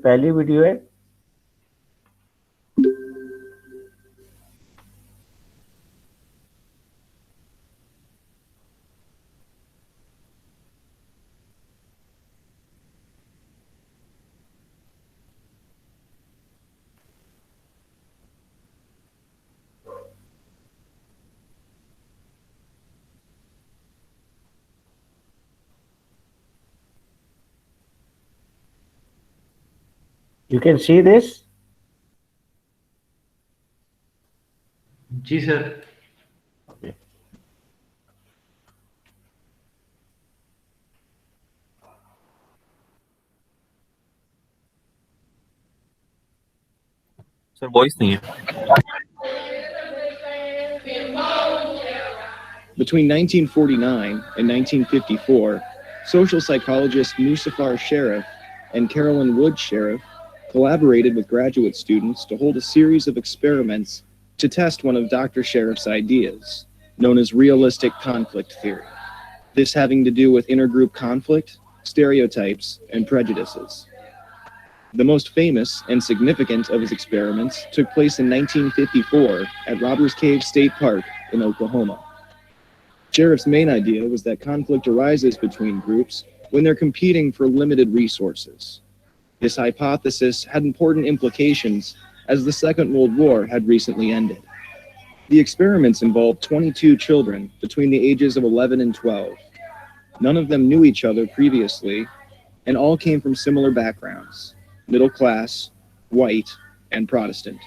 पहली वीडियो है। You can see this. जी सर। Okay. सर वॉइस नहीं है। Between 1949 and 1954, social psychologist Musafar Sharif and Carolyn Wood Sharif collaborated with graduate students to hold a series of experiments to test one of Dr. Sharif's ideas, known as realistic conflict theory. This having to do with intergroup conflict, stereotypes, and prejudices. The most famous and significant of his experiments took place in 1954 at Robbers Cave State Park in Oklahoma. Sharif's main idea was that conflict arises between groups when they're competing for limited resources. This hypothesis had important implications as the Second World War had recently ended. The experiments involved 22 children between the ages of 11 and 12. None of them knew each other previously, and all came from similar backgrounds: middle class, white, and Protestant.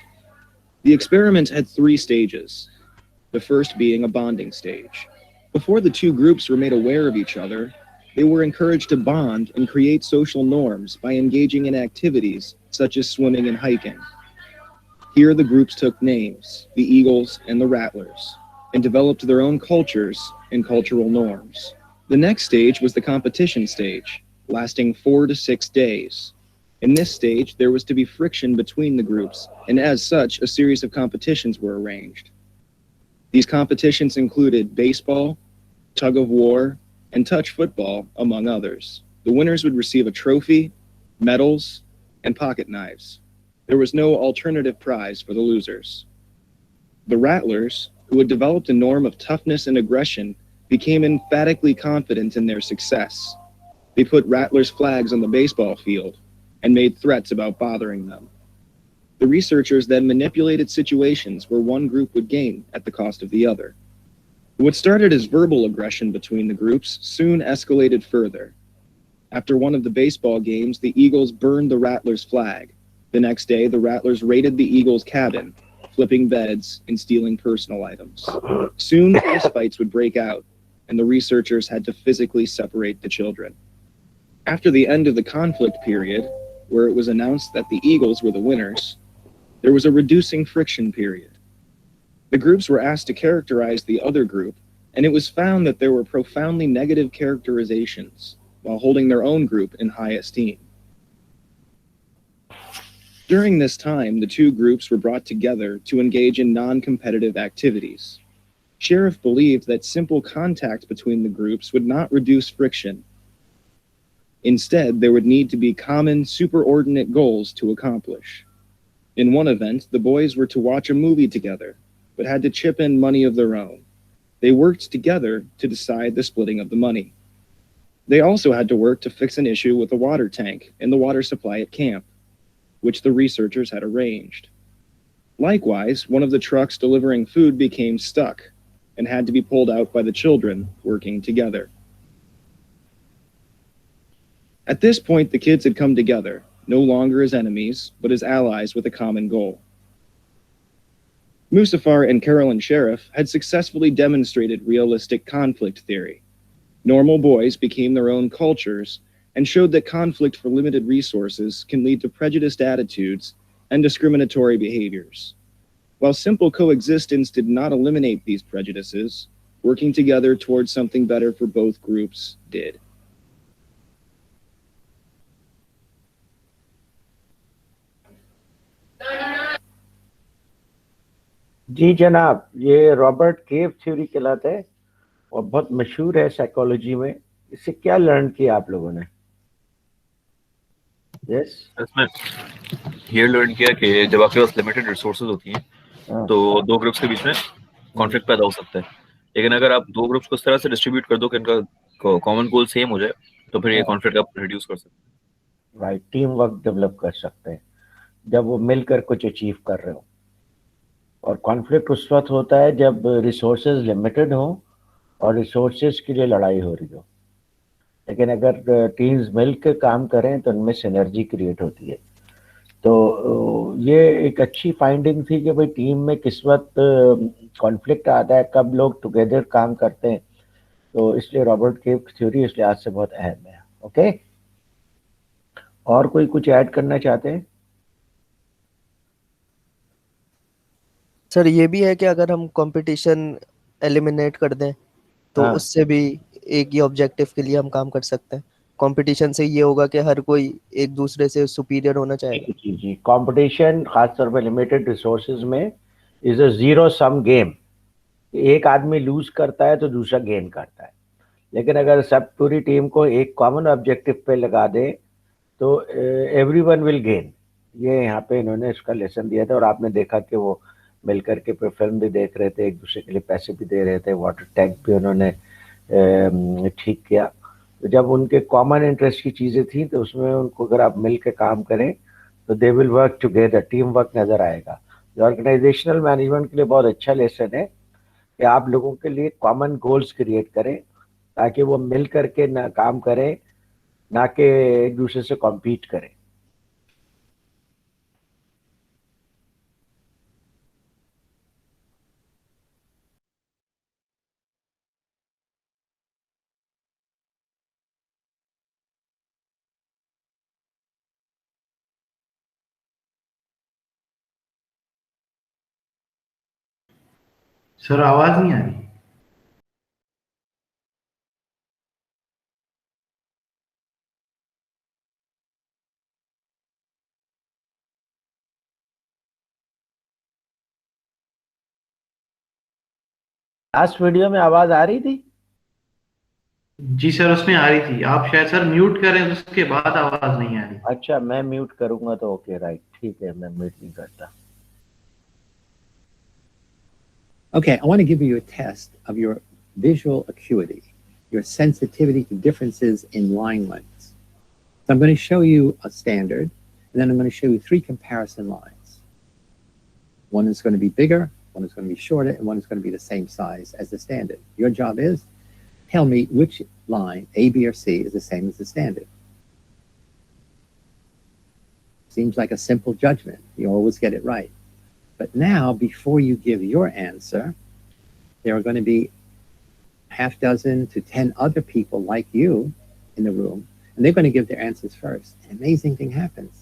The experiment had 3 stages, the first being a bonding stage. Before the two groups were made aware of each other, they were encouraged to bond and create social norms by engaging in activities such as swimming and hiking. Here the groups took names, the Eagles and the Rattlers, and developed their own cultures and cultural norms. The next stage was the competition stage, lasting 4 to 6 days. In this stage, there was to be friction between the groups, and as such, a series of competitions were arranged. These competitions included baseball, tug of war, and touch football, among others. The winners would receive a trophy, medals, and pocket knives. There was no alternative prize for the losers. The Rattlers, who had developed a norm of toughness and aggression, became emphatically confident in their success. They put Rattlers' flags on the baseball field and made threats about bothering them. The researchers then manipulated situations where one group would gain at the cost of the other. What started as verbal aggression between the groups soon escalated further. After one of the baseball games, the Eagles burned the Rattlers' flag. The next day, the Rattlers raided the Eagles' cabin, flipping beds and stealing personal items. Soon, fistfights would break out, and the researchers had to physically separate the children. After the end of the conflict period, where it was announced that the Eagles were the winners, there was a reducing friction period. The groups were asked to characterize the other group, and it was found that there were profoundly negative characterizations, while holding their own group in high esteem. During this time, the two groups were brought together to engage in non-competitive activities. Sharif believed that simple contact between the groups would not reduce friction. Instead, there would need to be common, superordinate goals to accomplish. In one event, the boys were to watch a movie together, but had to chip in money of their own. They worked together to decide the splitting of the money. They also had to work to fix an issue with the water tank and the water supply at camp, which the researchers had arranged. Likewise, one of the trucks delivering food became stuck and had to be pulled out by the children working together. At this point, the kids had come together, no longer as enemies, but as allies with a common goal. Musafar and Carolyn Sharif had successfully demonstrated realistic conflict theory. Normal boys became their own cultures and showed that conflict for limited resources can lead to prejudiced attitudes and discriminatory behaviors. While simple coexistence did not eliminate these prejudices, working together towards something better for both groups did. जी जनाब, ये Robert केव theory कहलाता है और बहुत मशहूर है psychology में। इससे क्या लर्न किया आप लोगों ने? यस। इसमें ये लर्न किया कि जब आपके पास लिमिटेड रिसोर्सेज होती हैं तो दो ग्रुप्स के बीच में कॉन्फ्लिक्ट पैदा हो सकता है, लेकिन अगर आप दो ग्रुप्स को इस तरह से डिस्ट्रीब्यूट कर दो कि इनका कॉमन गोल सेम हो जाए तो फिर ये कॉन्फ्लिक्ट आप रिड्यूस कर सकते हैं। राइट, टीम वर्क डेवलप कर सकते हैं जब वो मिलकर कुछ अचीव कर रहे हो। और कॉन्फ्लिक्ट उस वक्त होता है जब रिसोर्सेज लिमिटेड हो और रिसोर्सेज के लिए लड़ाई हो रही हो। लेकिन अगर टीम्स मिलकर काम करें तो उनमें सिनर्जी क्रिएट होती है। तो ये एक अच्छी फाइंडिंग थी कि भाई टीम में किस वक्त कॉन्फ्लिक्ट आता है, कब लोग टुगेदर काम करते हैं। तो इसलिए रॉबर्ट केव थ्योरी इसलिए आज से बहुत अहम है। ओके, और कोई कुछ ऐड करना चाहते हैं? सर ये भी है कि अगर हम कंपटीशन एलिमिनेट कर दें तो हाँ उससे भी एक ही ऑब्जेक्टिव के लिए हम काम कर सकते हैं। कंपटीशन से ये होगा कि हर कोई एक दूसरे से सुपीरियर होना चाहेगा। जी जी, कंपटीशन खासतौर पर लिमिटेड रिसोर्सेज में is a zero sum game. एक आदमी लूज करता है तो दूसरा गेन करता है। लेकिन अगर सब पूरी टीम को एक कॉमन ऑब्जेक्टिव पे लगा दे तो एवरीवन विल गेन। ये यहाँ पे इन्होंने इसका लेसन दिया था। और आपने देखा कि वो मिल करके फिल्म भी देख रहे थे, एक दूसरे के लिए पैसे भी दे रहे थे, वाटर टैंक भी उन्होंने ठीक किया। तो जब उनके कॉमन इंटरेस्ट की चीज़ें थी तो उसमें उनको अगर आप मिल के काम करें तो they will work together, team work नज़र आएगा। जो ऑर्गेनाइजेशनल मैनेजमेंट के लिए बहुत अच्छा लेसन है कि आप लोगों के लिए कॉमन गोल्स क्रिएट करें ताकि वो मिल करके ना काम करें, ना कि एक दूसरे से कॉम्पीट करें। सर आवाज नहीं आ रही। लास्ट वीडियो में आवाज आ रही थी? जी सर उसमें आ रही थी। आप शायद सर म्यूट करें तो उसके बाद आवाज नहीं आ रही। अच्छा, मैं म्यूट करूंगा तो ओके, राइट, ठीक है, मैं म्यूट नहीं करता। Okay, I want to give you a test of your visual acuity, your sensitivity to differences in line lengths. So I'm going to show you a standard, and then I'm going to show you 3 comparison lines. One is going to be bigger, one is going to be shorter, and one is going to be the same size as the standard. Your job is tell me which line, A, B, or C, is the same as the standard. Seems like a simple judgment. You always get it right. But now, before you give your answer, there are going to be half dozen to 10 other people like you in the room, and they're going to give their answers first. An amazing thing happens.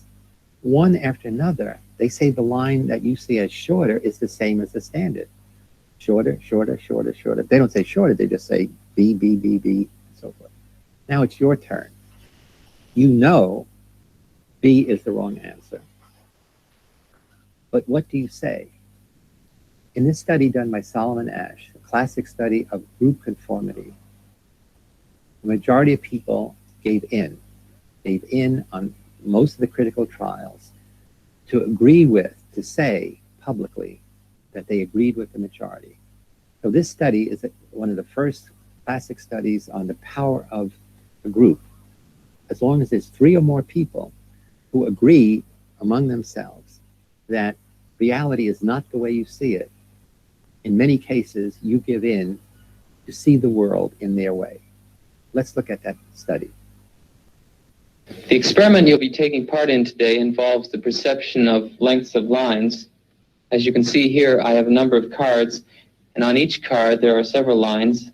One after another, they say the line that you see as shorter is the same as the standard. Shorter, shorter, shorter, shorter. They don't say shorter, they just say B, B, B, B, and so forth. Now it's your turn. You know B is the wrong answer. But what do you say? In this study done by Solomon Asch, a classic study of group conformity, the majority of people gave in on most of the critical trials to agree with, to say publicly that they agreed with the majority. So this study is one of the first classic studies on the power of a group. As long as there's 3 or more people who agree among themselves that reality is not the way you see it, in many cases, you give in to see the world in their way. Let's look at that study. The experiment you'll be taking part in today involves the perception of lengths of lines. As you can see here, I have a number of cards, and on each card there are several lines.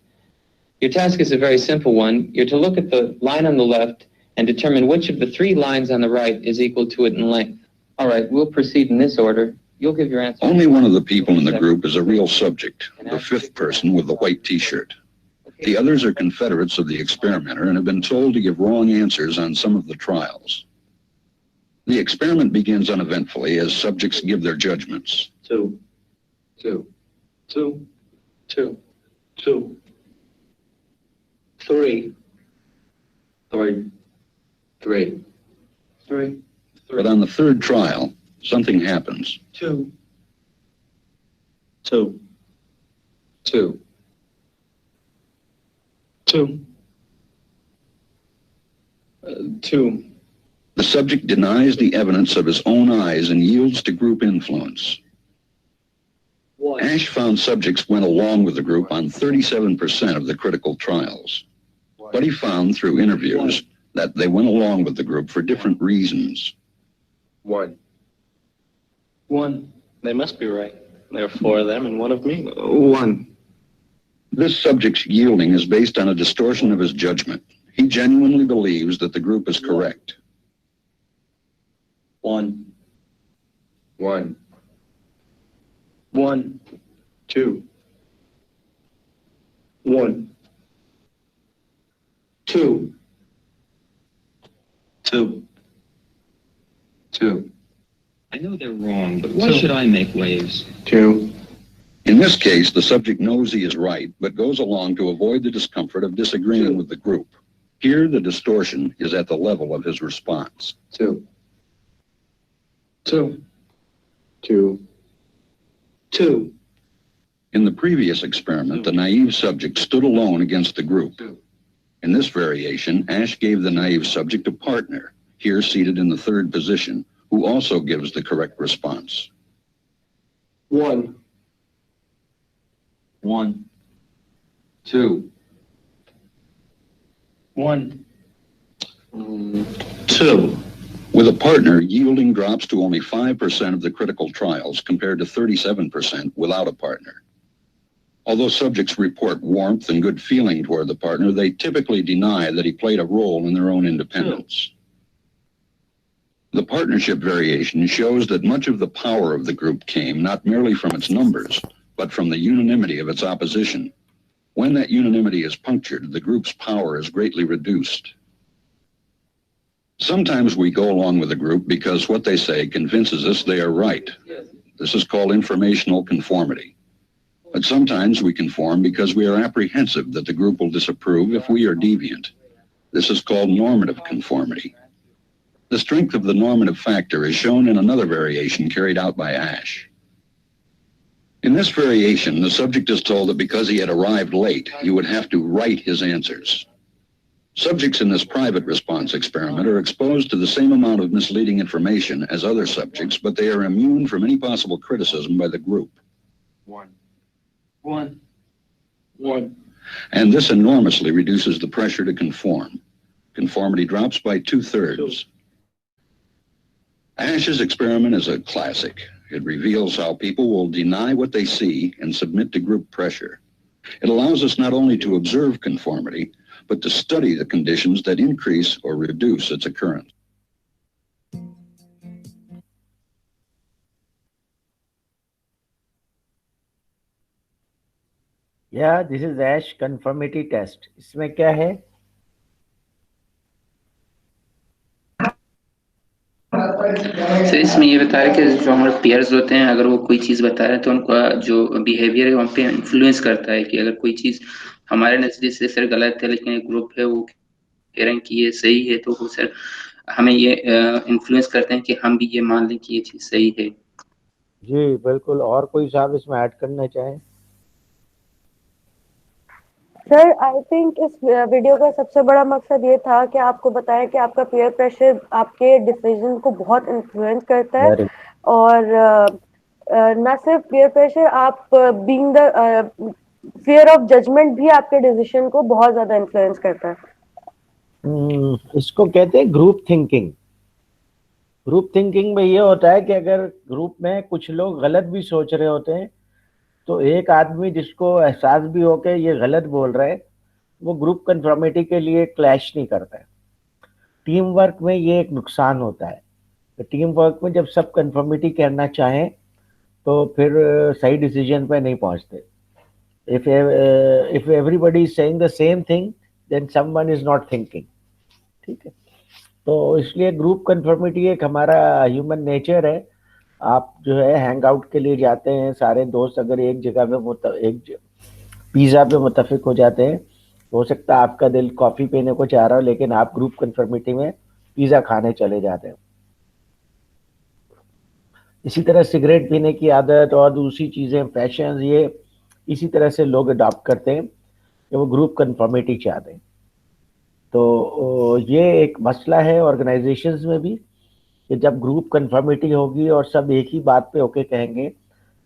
Your task is a very simple one. You're to look at the line on the left and determine which of the 3 lines on the right is equal to it in length. All right, we'll proceed in this order. You'll give your answer. Only one of the people in the group is a real subject, the 5th person with the white T-shirt. The others are confederates of the experimenter and have been told to give wrong answers on some of the trials. The experiment begins uneventfully as subjects give their judgments. 2, 2, 2, 2, 2, 3, 3, 3, 3. But on the third trial, something happens. 2. 2. 2. 2. 2. The subject denies the evidence of his own eyes and yields to group influence. 1. Ash found subjects went along with the group on 37% of the critical trials. But he found through interviews that they went along with the group for different reasons. 1. 1. They must be right. There are 4 of them and 1 of me. 1. This subject's yielding is based on a distortion of his judgment. He genuinely believes that the group is correct. 1. 1. 1. 2. 1. 2. 2. 2. I know they're wrong, but why should I make waves? 2. In this case, the subject knows he is right, but goes along to avoid the discomfort of disagreeing with the group. Here, the distortion is at the level of his response. 2. 2. 2. 2. In the previous experiment, the naive subject stood alone against the group. In this variation, Ash gave the naive subject a partner, here seated in the third position, who also gives the correct response. 1. 1. 2. 1. 2. With a partner, yielding drops to only 5% of the critical trials compared to 37% without a partner. Although subjects report warmth and good feeling toward the partner, they typically deny that he played a role in their own independence. The partnership variation shows that much of the power of the group came not merely from its numbers, but from the unanimity of its opposition. When that unanimity is punctured, the group's power is greatly reduced. Sometimes we go along with the group because what they say convinces us they are right. This is called informational conformity. But sometimes we conform because we are apprehensive that the group will disapprove if we are deviant. This is called normative conformity. The strength of the normative factor is shown in another variation carried out by Ash. In this variation, the subject is told that because he had arrived late, he would have to write his answers. Subjects in this private response experiment are exposed to the same amount of misleading information as other subjects, but they are immune from any possible criticism by the group. 1. 1. 1. And this enormously reduces the pressure to conform. Conformity drops by 2/3. Ash's experiment is a classic. It reveals how people will deny what they see and submit to group pressure. It allows us not only to observe conformity, but to study the conditions that increase or reduce its occurrence. Yeah, this is Ash conformity test. इसमें क्या है? Sir इसमें ये बता रहे हैं कि जो हमारे पेयर्स होते हैं अगर वो कोई चीज़ बता रहे हैं तो उनका जो बिहेवियर है वहाँ पे इन्फ्लुएंस करता है कि अगर कोई चीज़ हमारे नज़रिए से सर गलत है लेकिन एक ग्रुप है वो कह रहे हैं कि ये सही है तो वो सर हमें ये इन्फ्लुएंस करते हैं कि हम भी ये मान लें कि ये चीज़ सही है। जी बिल्कुल। और कोई साहब इसमें ऐड करना चाहें? सर आई थिंक इस वीडियो का सबसे बड़ा मकसद ये था कि आपको बताएं कि आपका पीयर प्रेशर आपके डिसीजन को बहुत इन्फ्लुएंस करता है और न सिर्फ पीयर प्रेशर, आप being the fear of judgement भी आपके डिसीजन को बहुत ज्यादा इन्फ्लुएंस करता है। इसको कहते हैं ग्रुप थिंकिंग। ग्रुप थिंकिंग में ये होता है कि अगर ग्रुप में कुछ लोग गलत भी सोच रहे होते हैं तो एक आदमी जिसको एहसास भी हो के ये गलत बोल रहा है वो ग्रुप कन्फर्मिटी के लिए क्लैश नहीं करता है। टीम वर्क में ये एक नुकसान होता है। तो टीम वर्क में जब सब कन्फर्मिटी करना चाहें तो फिर सही डिसीजन पे नहीं पहुंचते। If everybody is saying the same thing then someone is not thinking. ठीक है, तो इसलिए ग्रुप कन्फर्मिटी एक हमारा ह्यूमन नेचर है। आप जो है हैंग आउट के लिए जाते हैं, सारे दोस्त अगर एक जगह पे एक पिज़्ज़ा पे मुत्तफिक हो जाते हैं, हो सकता है आपका दिल कॉफ़ी पीने को चाह रहा हो लेकिन आप ग्रुप कन्फर्मिटी में पिज्जा खाने चले जाते हैं। इसी तरह सिगरेट पीने की आदत और दूसरी चीजें, फैशन, ये इसी तरह से लोग अडॉप्ट करते हैं कि वो ग्रुप कन्फर्मिटी चाहते हैं। तो ये एक मसला है ऑर्गेनाइजेशंस में भी कि जब ग्रुप कन्फर्मिटी होगी और सब एक ही बात पे ओके कहेंगे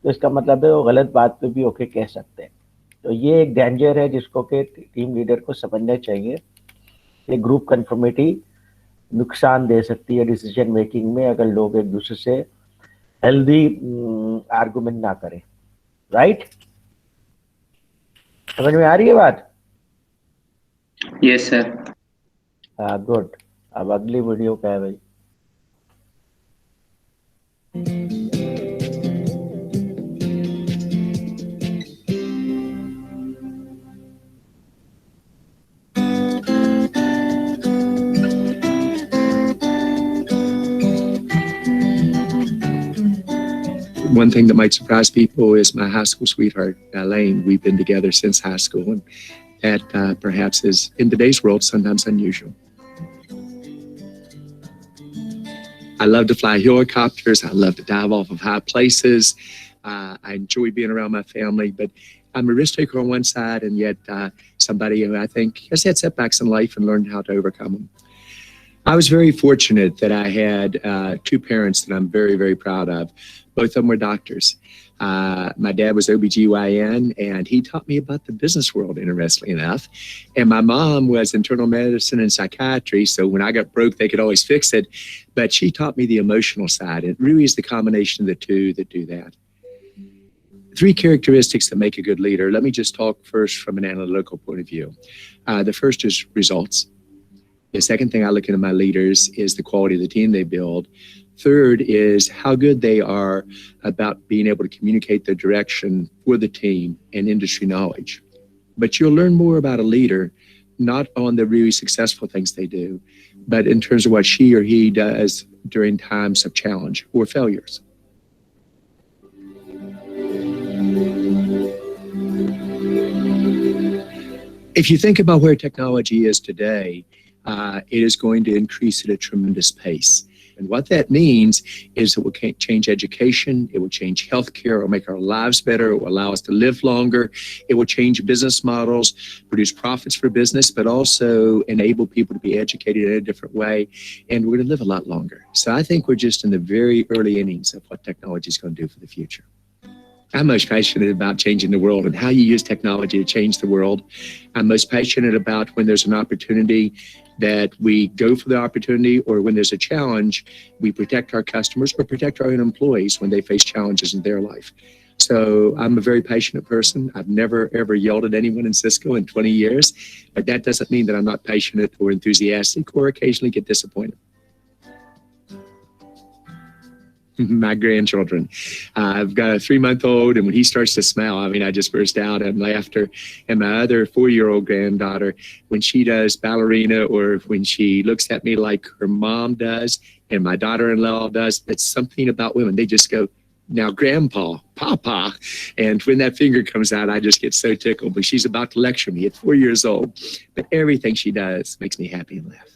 तो इसका मतलब है वो गलत बात पे भी ओके कह सकते हैं। तो ये एक डेंजर है जिसको कि टीम लीडर को समझना चाहिए कि ग्रुप कन्फर्मिटी नुकसान दे सकती है डिसीजन मेकिंग में अगर लोग एक दूसरे से हेल्दी आर्गुमेंट ना करें। राइट? समझ में आ रही है बात? Yes sir. हाँ, गुड। अब अगली वीडियो क्या है भाई? One thing that might surprise people is my high school sweetheart, Elaine. We've been together since high school, and that perhaps is, in today's world, sometimes unusual. I love to fly helicopters. I love to dive off of high places. I enjoy being around my family, but I'm a risk taker on one side, and yet somebody who I think has had setbacks in life and learned how to overcome them. I was very fortunate that I had two parents that I'm very, very proud of. Both of them were doctors. My dad was OBGYN, and he taught me about the business world, interestingly enough. And my mom was internal medicine and psychiatry, so when I got broke, they could always fix it. But she taught me the emotional side. It really is the combination of the two that do that. Three characteristics that make a good leader. Let me just talk first from an analytical point of view. The first is results. The second thing I look into my leaders is the quality of the team they build. Third is how good they are about being able to communicate their direction for the team and industry knowledge. But you'll learn more about a leader, not on the really successful things they do, but in terms of what she or he does during times of challenge or failures. If you think about where technology is today, it is going to increase at a tremendous pace. And what that means is it will change education, it will change healthcare, it will make our lives better, it will allow us to live longer, it will change business models, produce profits for business, but also enable people to be educated in a different way, and we're going to live a lot longer. So I think we're just in the very early innings of what technology is going to do for the future. I'm most passionate about changing the world and how you use technology to change the world. I'm most passionate about when there's an opportunity that we go for the opportunity, or when there's a challenge, we protect our customers or protect our own employees when they face challenges in their life. So I'm a very passionate person. I've never, ever yelled at anyone in Cisco in 20 years, but that doesn't mean that I'm not passionate or enthusiastic or occasionally get disappointed. My grandchildren. I've got a 3-month-old, and when he starts to smile, I mean, I just burst out in laughter. And my other 4-year-old granddaughter, when she does ballerina or when she looks at me like her mom does and my daughter-in-law does, it's something about women. They just go, "Now, Grandpa, Papa." And when that finger comes out, I just get so tickled. But she's about to lecture me at 4 years old. But everything she does makes me happy and laugh.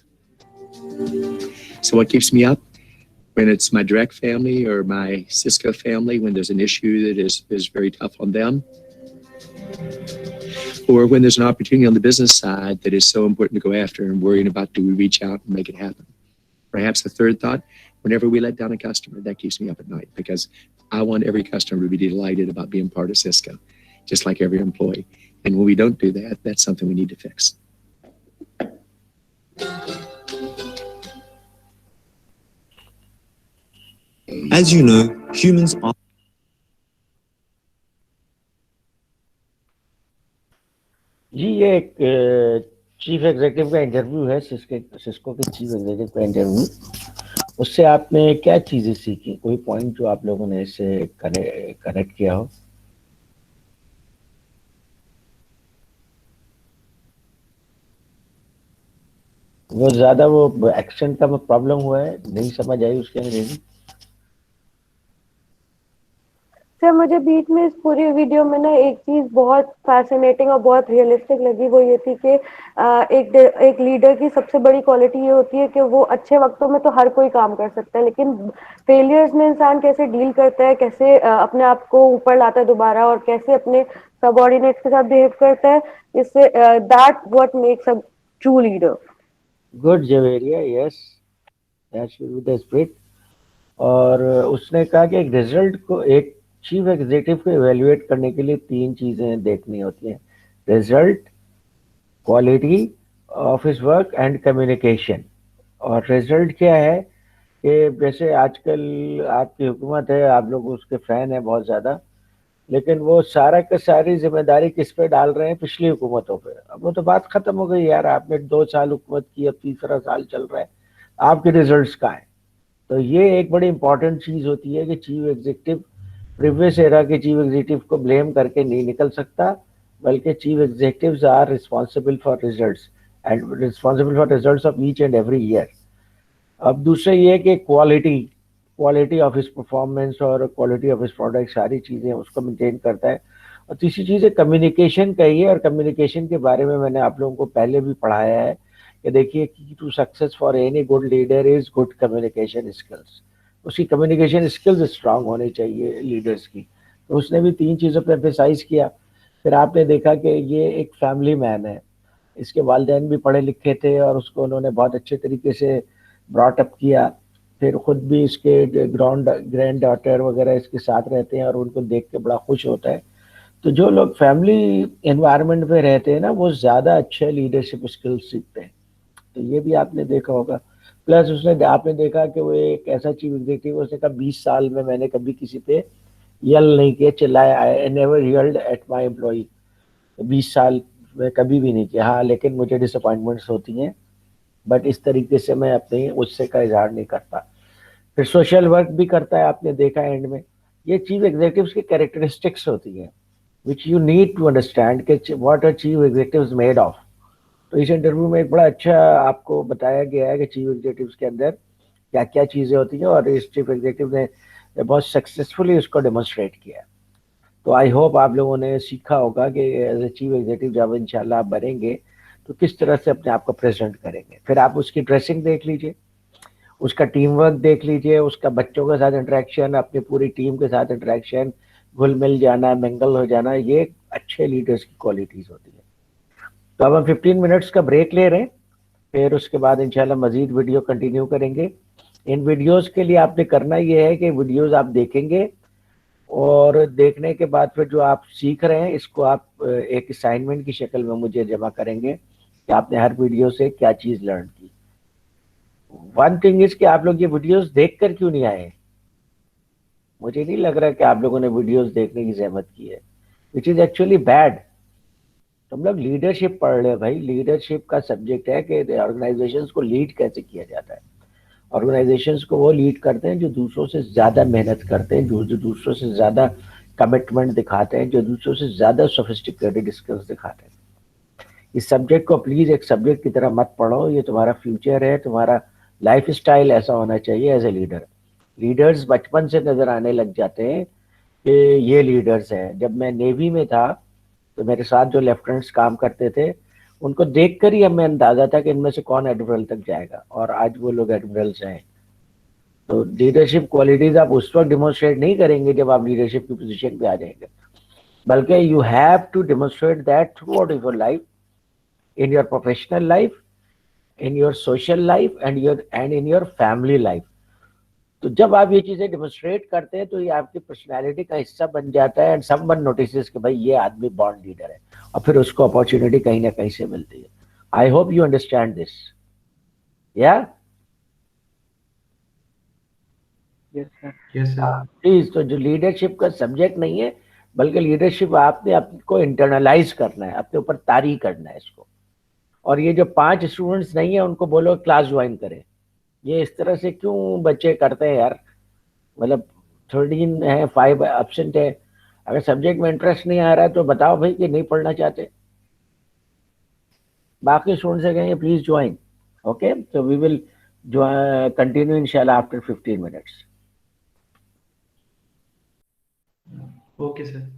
So what keeps me up? When it's my direct family or my Cisco family, when there's an issue that is very tough on them, or when there's an opportunity on the business side that is so important to go after and worrying about, do we reach out and make it happen? Perhaps a third thought, whenever we let down a customer, that keeps me up at night, because I want every customer to be delighted about being part of Cisco, just like every employee. And when we don't do that, that's something we need to fix. As you know, humans are... जी, ये एक chief executive का interview है, Cisco के chief executive का interview. उससे आपने क्या चीजें सीखी? कोई पॉइंट जो आप लोगों ने इससे कनेक्ट किया हो? वो ज्यादा वो एक्शन का प्रॉब्लम हुआ है, नहीं समझ आई उसके अंग्रेजी। सर मुझे बीच में इस पूरी वीडियो में ना एक चीज बहुत फैसिनेटिंग और बहुत रियलिस्टिक लगी, वो ये थी कि एक लीडर की सबसे बड़ी क्वालिटी ये होती है कि वो अच्छे वक्तों में तो हर कोई काम कर सकता है, लेकिन फेलियर्स में इंसान कैसे डील करता है, कैसे अपने आप को ऊपर लाता है दोबारा, और कैसे अपने सबऑर्डिनेट्स के साथ बिहेव करता है, इससे that what makes a true leader. Good Javeria, yes, that should be the spirit. और उसने कहा कि एक रिजल्ट को, एक चीफ एग्जीक्यूटिव को इवेल्युएट करने के लिए 3 चीजें देखनी होती हैं: result, quality, office work and communication. और रिजल्ट क्या है कि जैसे आजकल आपकी हुकूमत है, आप लोग उसके फैन हैं बहुत ज़्यादा, लेकिन वो सारा का सारी जिम्मेदारी किस पे डाल रहे हैं? पिछली हुकूमतों पे। अब वो तो बात खत्म हो गई यार, आपने 2 साल हुकूमत की, अब तीसरा साल चल रहा है, आपके रिजल्ट्स कहाँ हैं? तो ये एक बड़ी इंपॉर्टेंट चीज़ होती है कि चीफ एग्जीक्यूटिव प्रीवियस एरा के चीफ एग्जीक्यूटिव को ब्लेम करके नहीं निकल सकता, बल्कि chief executives are responsible for results and responsible for results of each and every year. अब दूसरा ये है कि quality, quality of his performance और क्वालिटी ऑफ हिज प्रोडक्ट, सारी चीज़ें उसको मेंटेन करता है। और तीसरी चीज़ है कम्युनिकेशन का ही है, और कम्युनिकेशन के बारे में मैंने आप लोगों को पहले भी पढ़ाया है कि देखिए, key to success for any good leader is good communication skills. उसकी कम्युनिकेशन स्किल्स स्ट्रांग होनी चाहिए लीडर्स की। तो उसने भी 3 चीज़ों पर एम्फेसाइज किया। फिर आपने देखा कि ये एक फैमिली मैन है, इसके वालिदैन भी पढ़े लिखे थे और उसको उन्होंने बहुत अच्छे तरीके से ब्रॉट अप किया। फिर खुद भी इसके ग्रैंड डॉटर वगैरह इसके साथ रहते हैं और उनको देख के बड़ा खुश होता है। तो जो लोग फैमिली एनवायरनमेंट में रहते हैं ना, वो ज़्यादा अच्छे लीडरशिप स्किल्स सीखते हैं। तो ये भी आपने देखा होगा। प्लस उसने, आपने देखा कि वो एक ऐसा चीफ एग्जीक्यूटिव, उसने कहा 20 साल में मैंने कभी किसी पे यल नहीं किया, चिल्लाया, I never yelled at my employee. 20 साल में कभी भी नहीं किया। हाँ, लेकिन मुझे डिसअपॉइंटमेंट्स होती हैं, बट इस तरीके से मैं अपने गुस्से का इजहार नहीं करता। फिर सोशल वर्क भी करता है, आपने देखा एंड में। ये चीफ एग्जीक्यूटिव्स की कैरेक्टरिस्टिक्स होती हैं which you need to understand कि what are chief executives made of. तो इस इंटरव्यू में एक बड़ा अच्छा आपको बताया गया है कि चीफ एग्जीक्यूटिव्स के अंदर क्या क्या चीज़ें होती हैं, और इस चीफ एग्जीक्यूटिव ने बहुत सक्सेसफुली उसको डेमोन्स्ट्रेट किया। तो आई होप आप लोगों ने सीखा होगा कि एज ए चीफ एग्जीक्यूटिव जब इंशाल्लाह आप बनेंगे तो किस तरह से अपने आप को प्रेजेंट करेंगे। फिर आप उसकी ड्रेसिंग देख लीजिए, उसका टीम वर्क देख लीजिए, उसका बच्चों के साथ इंटरेक्शन, अपनी पूरी टीम के साथ इंटरेक्शन, घुल मिल जाना, मिंगल हो जाना, ये अच्छे लीडर्स की क्वालिटीज होती है। तो अब हम 15 मिनट्स का ब्रेक ले रहे हैं, फिर उसके बाद इंशाल्लाह मजीद वीडियो कंटिन्यू करेंगे। इन वीडियोस के लिए आपने करना ये है कि वीडियोस आप देखेंगे और देखने के बाद फिर जो आप सीख रहे हैं इसको आप एक असाइनमेंट की शक्ल में मुझे जमा करेंगे कि आपने हर वीडियो से क्या चीज लर्न की। वन थिंग इज कि आप लोग ये वीडियोस देख कर क्यों नहीं आए? मुझे नहीं लग रहा कि आप लोगों ने वीडियोस देखने की जहमत की है, विच इज एक्चुअली बैड। तुम लोग लीडरशिप पढ़ रहे हो भाई, लीडरशिप का सब्जेक्ट है कि ऑर्गेनाइजेशंस को लीड कैसे किया जाता है। ऑर्गेनाइजेशंस को वो लीड करते हैं जो दूसरों से ज़्यादा मेहनत करते हैं, जो दूसरों से ज़्यादा कमिटमेंट दिखाते हैं, जो दूसरों से ज़्यादा सोफिस्टिकेटेड स्किल्स दिखाते हैं। इस सब्जेक्ट को प्लीज़ एक सब्जेक्ट की तरह मत पढ़ो, ये तुम्हारा फ्यूचर है, तुम्हारा लाइफ स्टाइल ऐसा होना चाहिए एज ए लीडर। लीडर्स बचपन से नज़र आने लग जाते हैं कि ये लीडर्स हैं। जब मैं नेवी में था तो मेरे साथ जो लेफ्टिनेंट्स काम करते थे, उनको देखकर ही हमें अंदाजा था कि इनमें से कौन एडमिरल तक जाएगा, और आज वो लोग एडमिरल्स हैं। तो लीडरशिप क्वालिटीज आप उस वक्त डिमोन्स्ट्रेट नहीं करेंगे जब आप लीडरशिप की पोजीशन पे आ जाएंगे, बल्कि you have to demonstrate that throughout your life, in your professional life, in your social life and in your family life. तो जब आप ये चीजें डिमोन्स्ट्रेट करते हैं तो ये आपकी पर्सनैलिटी का हिस्सा बन जाता है, एंड समवन नोटिसेस कि भाई ये आदमी बॉन्ड लीडर है, और फिर उसको अपॉर्चुनिटी कहीं ना कहीं से मिलती है। I hope you understand this. या यस सर। प्लीज, तो जो लीडरशिप का सब्जेक्ट नहीं है, बल्कि लीडरशिप आपने आपको इंटरनलाइज करना है, अपने ऊपर तारी करना है इसको। और ये जो 5 स्टूडेंट्स नहीं है उनको बोलो क्लास ज्वाइन करें। ये इस तरह से क्यों बच्चे करते हैं यार? मतलब 13 है, 5 एब्सेंट है, अगर सब्जेक्ट में इंटरेस्ट नहीं आ रहा है तो बताओ भाई कि नहीं पढ़ना चाहते। बाकी स्टूडेंट्स से कहेंगे please join. Okay, so we will continue inshallah after 15 minutes. Okay sir.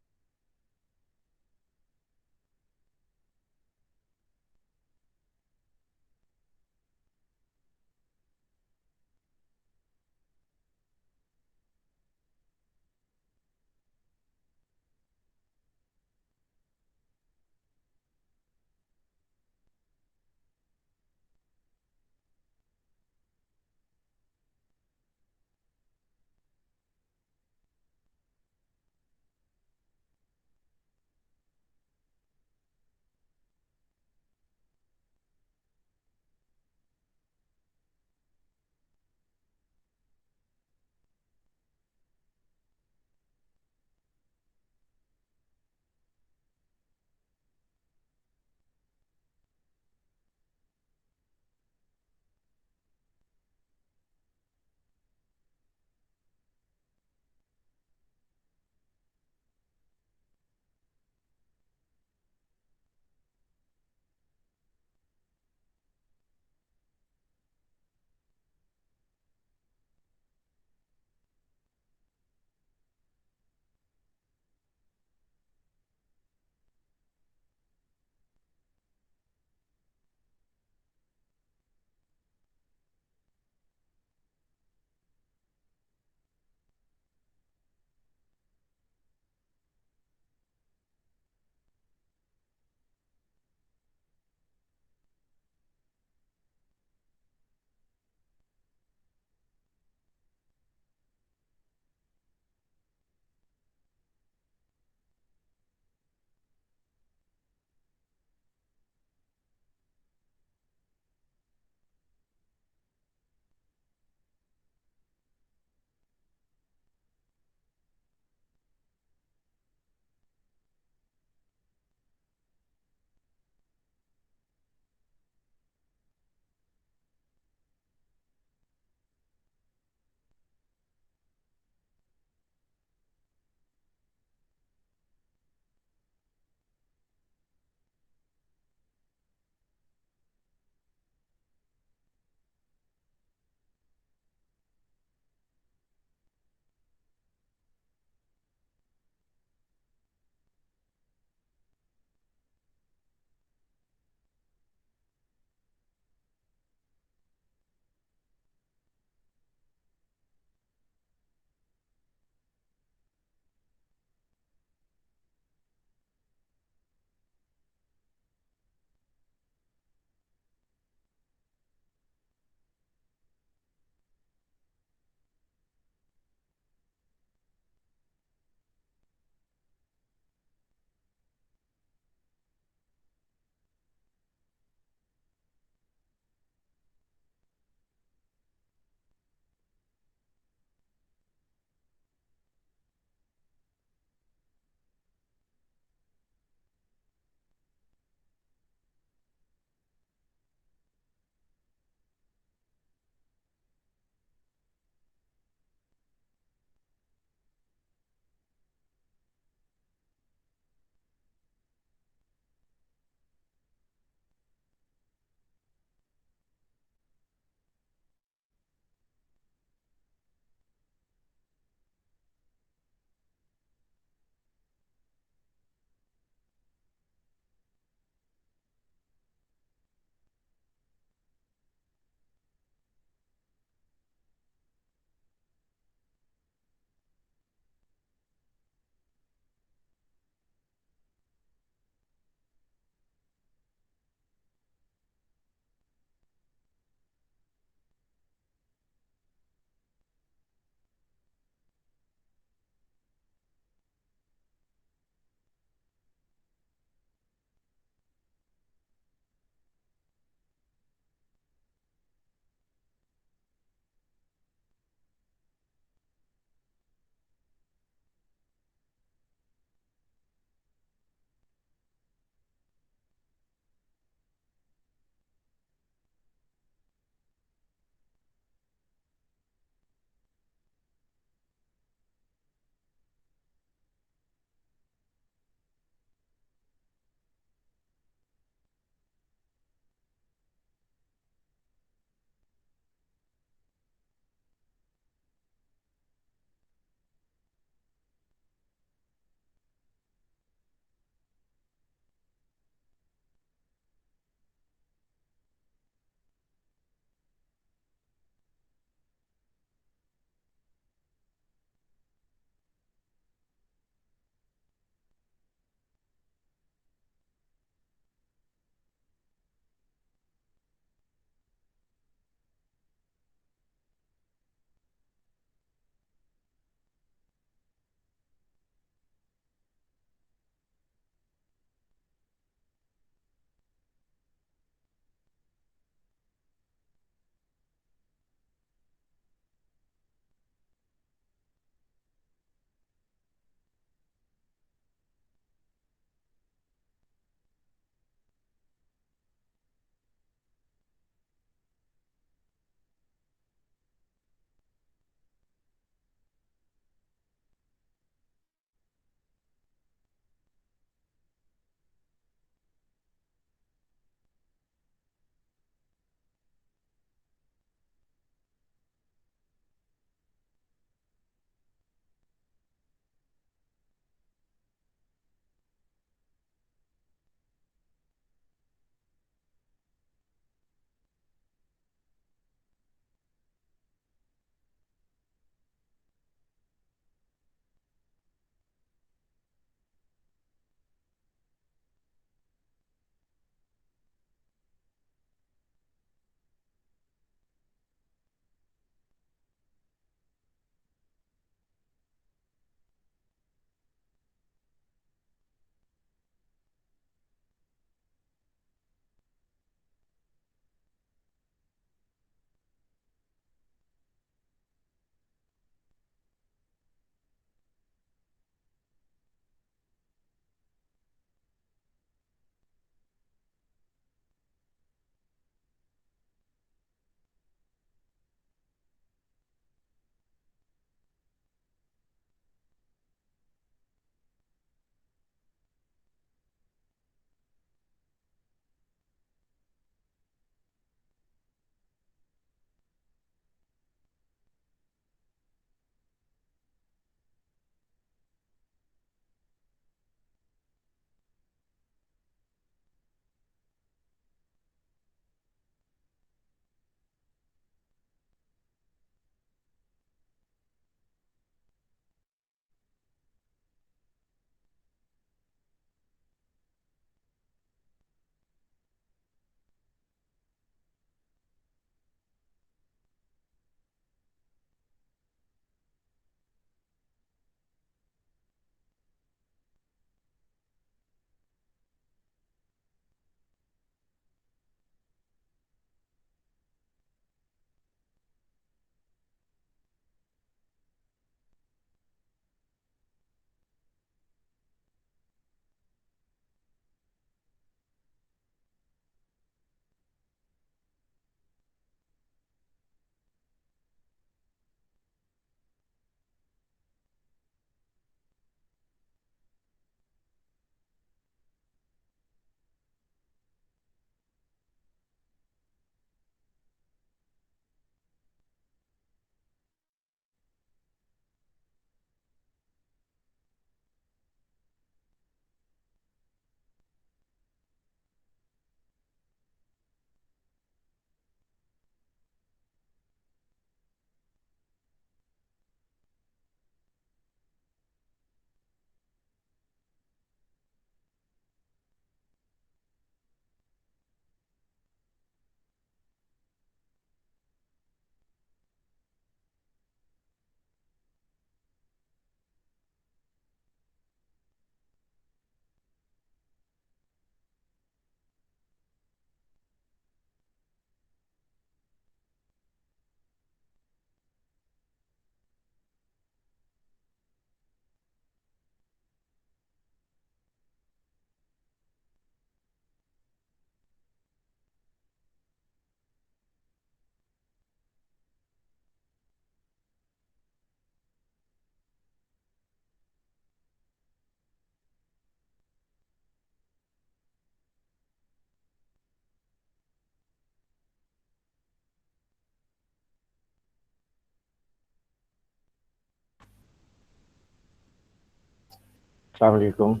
Assalamu alaikum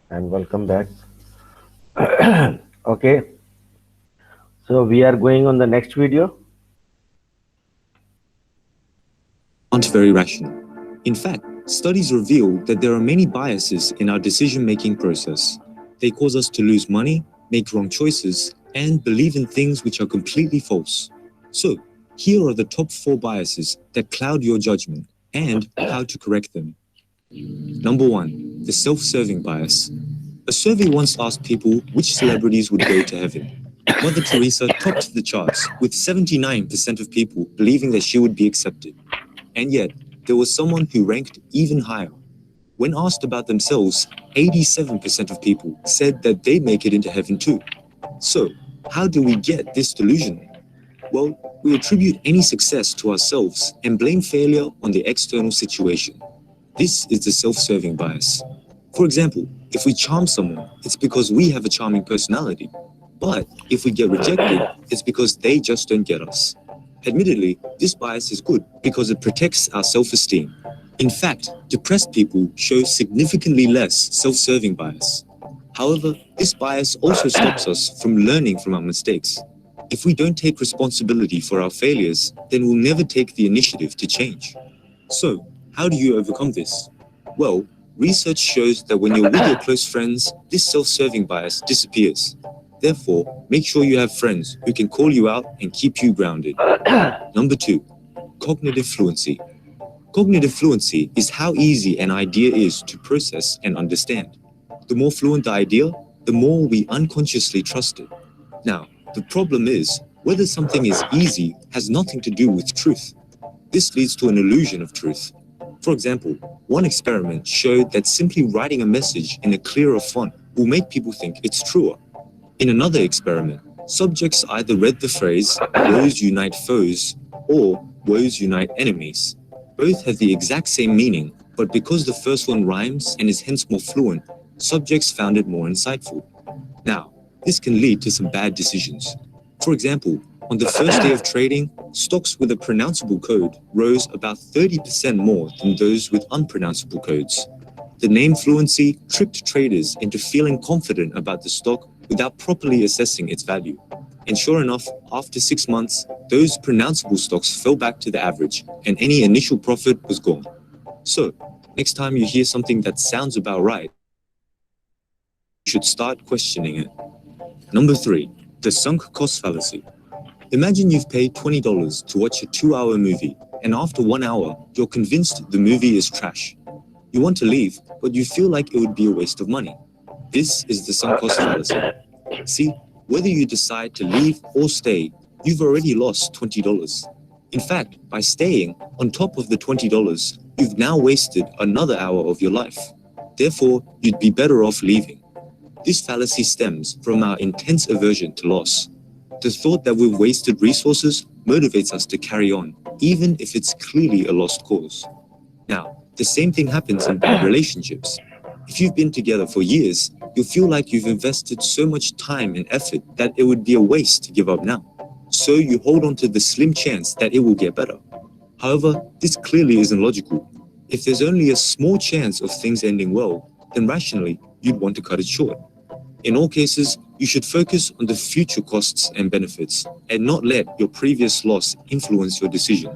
and welcome back. Okay, so we are going on the next video. Aren't very rational. In fact, studies reveal that there are many biases in our decision-making process. They cause us to lose money, make wrong choices, and believe in things which are completely false. So, here are the top 4 biases that cloud your judgment and how to correct them. Number 1, the self-serving bias. A survey once asked people which celebrities would go to heaven. Mother Teresa topped the charts, with 79% of people believing that she would be accepted. And yet, there was someone who ranked even higher. When asked about themselves, 87% of people said that they'd make it into heaven too. So, how do we get this delusion? Well, we attribute any success to ourselves and blame failure on the external situation. This is the self-serving bias. For example, if we charm someone, it's because we have a charming personality. But if we get rejected, it's because they just don't get us. Admittedly, this bias is good because it protects our self-esteem. In fact, depressed people show significantly less self-serving bias. However, this bias also stops us from learning from our mistakes. If we don't take responsibility for our failures, then we'll never take the initiative to change. So, how do you overcome this? Well, research shows that when you're with your close friends, this self-serving bias disappears. Therefore, make sure you have friends who can call you out and keep you grounded. Number 2, cognitive fluency. Cognitive fluency is how easy an idea is to process and understand. The more fluent the idea, the more we unconsciously trust it. Now, the problem is, whether something is easy has nothing to do with truth. This leads to an illusion of truth. For example, one experiment showed that simply writing a message in a clearer font will make people think it's truer. In another experiment, subjects either read the phrase, "woes unite foes," or "woes unite enemies." Both have the exact same meaning, but because the first one rhymes and is hence more fluent, subjects found it more insightful. Now, this can lead to some bad decisions. For example, on the first day of trading, stocks with a pronounceable code rose about 30% more than those with unpronounceable codes. The name fluency tricked traders into feeling confident about the stock without properly assessing its value. And sure enough, after 6 months, those pronounceable stocks fell back to the average, and any initial profit was gone. So, next time you hear something that sounds about right, you should start questioning it. Number 3, the sunk cost fallacy. Imagine you've paid $20 to watch a 2-hour movie, and after 1 hour, you're convinced the movie is trash. You want to leave, but you feel like it would be a waste of money. This is the sunk cost fallacy. See, whether you decide to leave or stay, you've already lost $20. In fact, by staying, on top of the $20, you've now wasted another hour of your life. Therefore, you'd be better off leaving. This fallacy stems from our intense aversion to loss. The thought that we've wasted resources motivates us to carry on, even if it's clearly a lost cause. Now, the same thing happens in bad relationships. If you've been together for years, you'll feel like you've invested so much time and effort that it would be a waste to give up now. So you hold on to the slim chance that it will get better. However, this clearly isn't logical. If there's only a small chance of things ending well, then rationally, you'd want to cut it short. In all cases, you should focus on the future costs and benefits, and not let your previous loss influence your decision.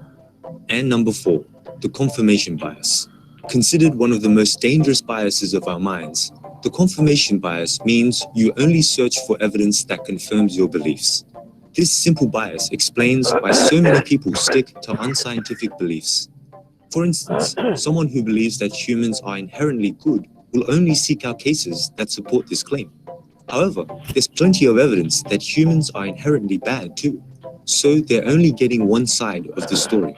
And number 4, the confirmation bias. Considered one of the most dangerous biases of our minds, the confirmation bias means you only search for evidence that confirms your beliefs. This simple bias explains why so many people stick to unscientific beliefs. For instance, someone who believes that humans are inherently good will only seek out cases that support this claim. However, there's plenty of evidence that humans are inherently bad too, so they're only getting one side of the story.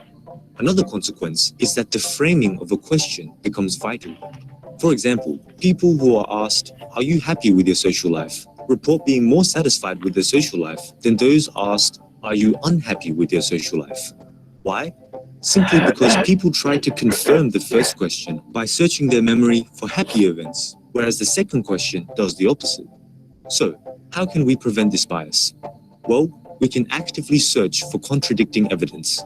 Another consequence is that the framing of a question becomes vital. For example, people who are asked, "Are you happy with your social life?" report being more satisfied with their social life than those asked, "Are you unhappy with your social life?" Why? Simply because people try to confirm the first question by searching their memory for happy events, whereas the second question does the opposite. So, how can we prevent this bias? Well, we can actively search for contradicting evidence.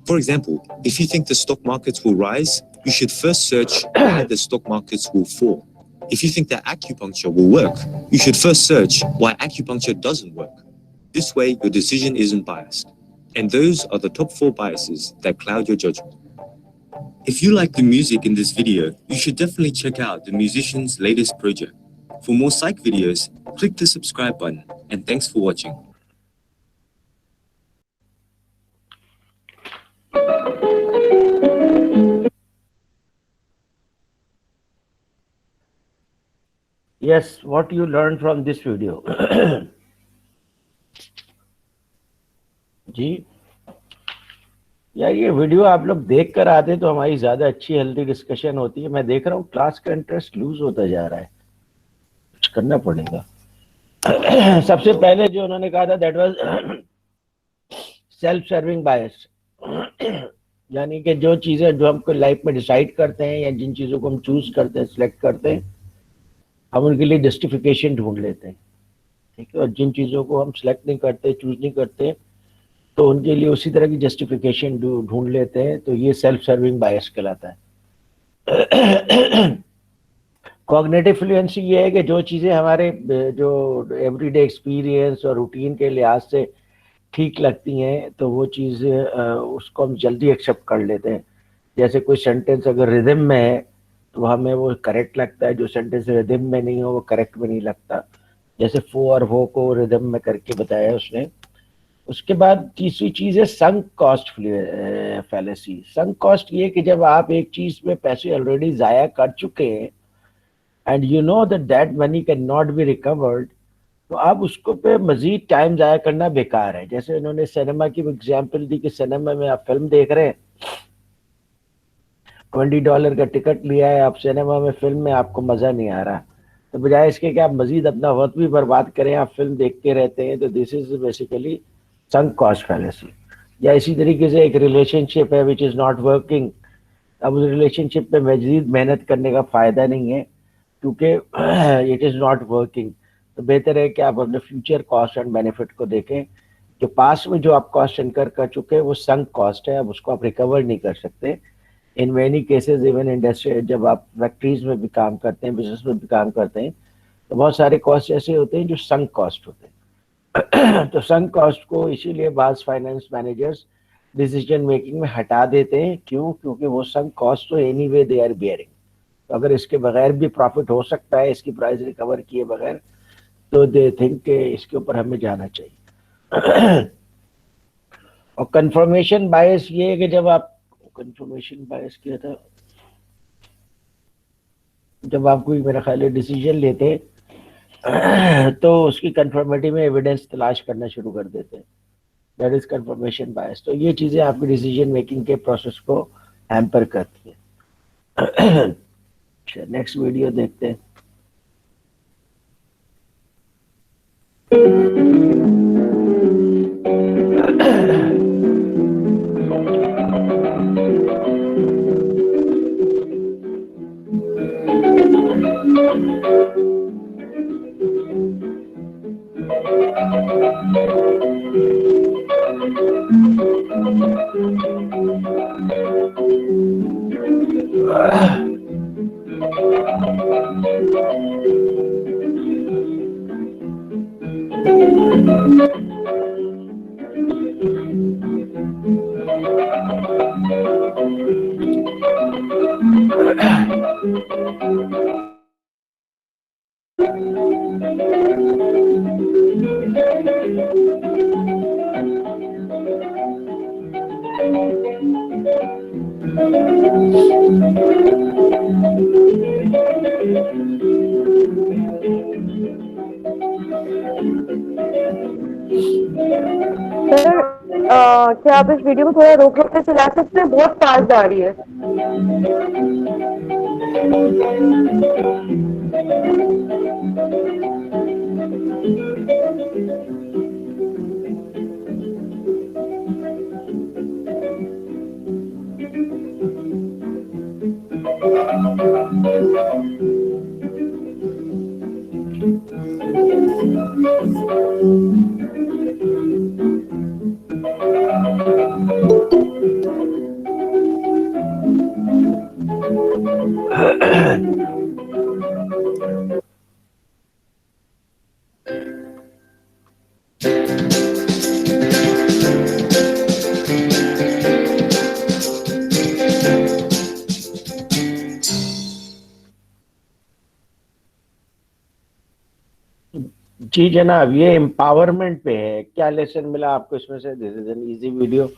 For example, if you think the stock markets will rise, you should first search why the stock markets will fall. If you think that acupuncture will work, you should first search why acupuncture doesn't work. This way, your decision isn't biased. And those are the top 4 biases that cloud your judgment. If you like the music in this video, you should definitely check out the musician's latest project. For more psych videos, click the subscribe button, and thanks for watching. Yes, what you learned from this video? जी यार, ये video आप लोग देख कर आते तो हमारी ज्यादा अच्छी हेल्दी डिस्कशन होती है। मैं देख रहा हूँ क्लास का इंटरेस्ट लूज होता जा रहा है, कुछ करना पड़ेगा। सबसे पहले जो उन्होंने कहा था दैट वाज सेल्फ सर्विंग बायस, यानी कि जो चीजें जो हम लाइफ में डिसाइड करते हैं या जिन चीजों को हम चूज करते हैं, सिलेक्ट करते हैं, हम उनके लिए जस्टिफिकेशन ढूंढ लेते हैं, ठीक है। और जिन चीजों को हम सिलेक्ट नहीं करते, चूज नहीं करते, तो उनके लिए उसी तरह की जस्टिफिकेशन ढूंढ लेते हैं। तो ये सेल्फ सर्विंग बायस कहलाता है। कॉग्निटिव फ्लुएंसी ये है कि जो चीज़ें हमारे जो एवरीडे एक्सपीरियंस और रूटीन के लिहाज से ठीक लगती हैं, तो वो चीज़ उसको हम जल्दी एक्सेप्ट कर लेते हैं। जैसे कोई सेंटेंस अगर रिदम में है तो हमें वो करेक्ट लगता है, जो सेंटेंस रिदम में नहीं हो वो करेक्ट में नहीं लगता। जैसे फो और वो को रिदम में करके बताया उसने। उसके बाद तीसरी चीज है sunk cost fallacy. Sunk cost ये कि जब आप एक चीज में पैसे ऑलरेडी जाया कर चुके हैं and you know that that money can not be recovered, तो आप उसको पे मजीद टाइम जाया करना बेकार है। जैसे उन्होंने सिनेमा की एग्जांपल दी कि सिनेमा में आप फिल्म देख रहे हैं, $20 का टिकट लिया है, आप सिनेमा में फिल्म में आपको मजा नहीं आ रहा, तो बजाय इसके कि आप मजीद अपना वक्त भी बर्बाद करें, आप फिल्म देखते रहते हैं। तो this is basically sunk cost fallacy. या इसी तरीके से एक रिलेशनशिप है विच इज नॉट वर्किंग, अब उस रिलेशनशिप पे मजीद मेहनत करने का फायदा नहीं है क्योंकि इट इज नॉट वर्किंग। तो बेहतर है कि आप अपने फ्यूचर कॉस्ट एंड बेनिफिट को देखें। जो पास में जो आप कॉस्ट इनकर कर चुके हैं वो संक कॉस्ट है, अब उसको आप रिकवर नहीं कर सकते। In many cases even industry, जब आप फैक्ट्रीज में भी काम करते हैं, बिजनेस में भी काम करते हैं, तो बहुत सारे कॉस्ट ऐसे होते हैं जो संक कॉस्ट होते हैं। तो संक कॉस्ट को इसीलिए बाज फाइनेंस मैनेजर्स डिसीजन मेकिंग में हटा देते हैं। क्यों? क्योंकि वो संक कॉस्ट तो एनीवे दे आर बियरिंग। तो अगर इसके बगैर भी प्रॉफिट हो सकता है, इसकी प्राइस रिकवर किए बगैर, तो दे थिंक के इसके ऊपर हमें जाना चाहिए। और कंफर्मेशन बायस ये है कि जब आप कंफर्मेशन बायस किया था, जब आप कोई मेरा ख्याल है डिसीजन लेते हैं तो उसकी कंफर्मेटिव में एविडेंस तलाश करना शुरू कर देते हैं, दैट इज कंफर्मेशन बायस। तो ये चीजें आपकी डिसीजन मेकिंग के प्रोसेस को हैम्पर करती है। नेक्स्ट वीडियो देखते हैं। सर क्या आप इस वीडियो को थोड़ा रोक रोक के चला सकते हैं? बहुत फास्ट आ रही है। जी जनाब, ये एम्पावरमेंट पे है, क्या लेसन मिला आपको इसमें से? This is an easy video,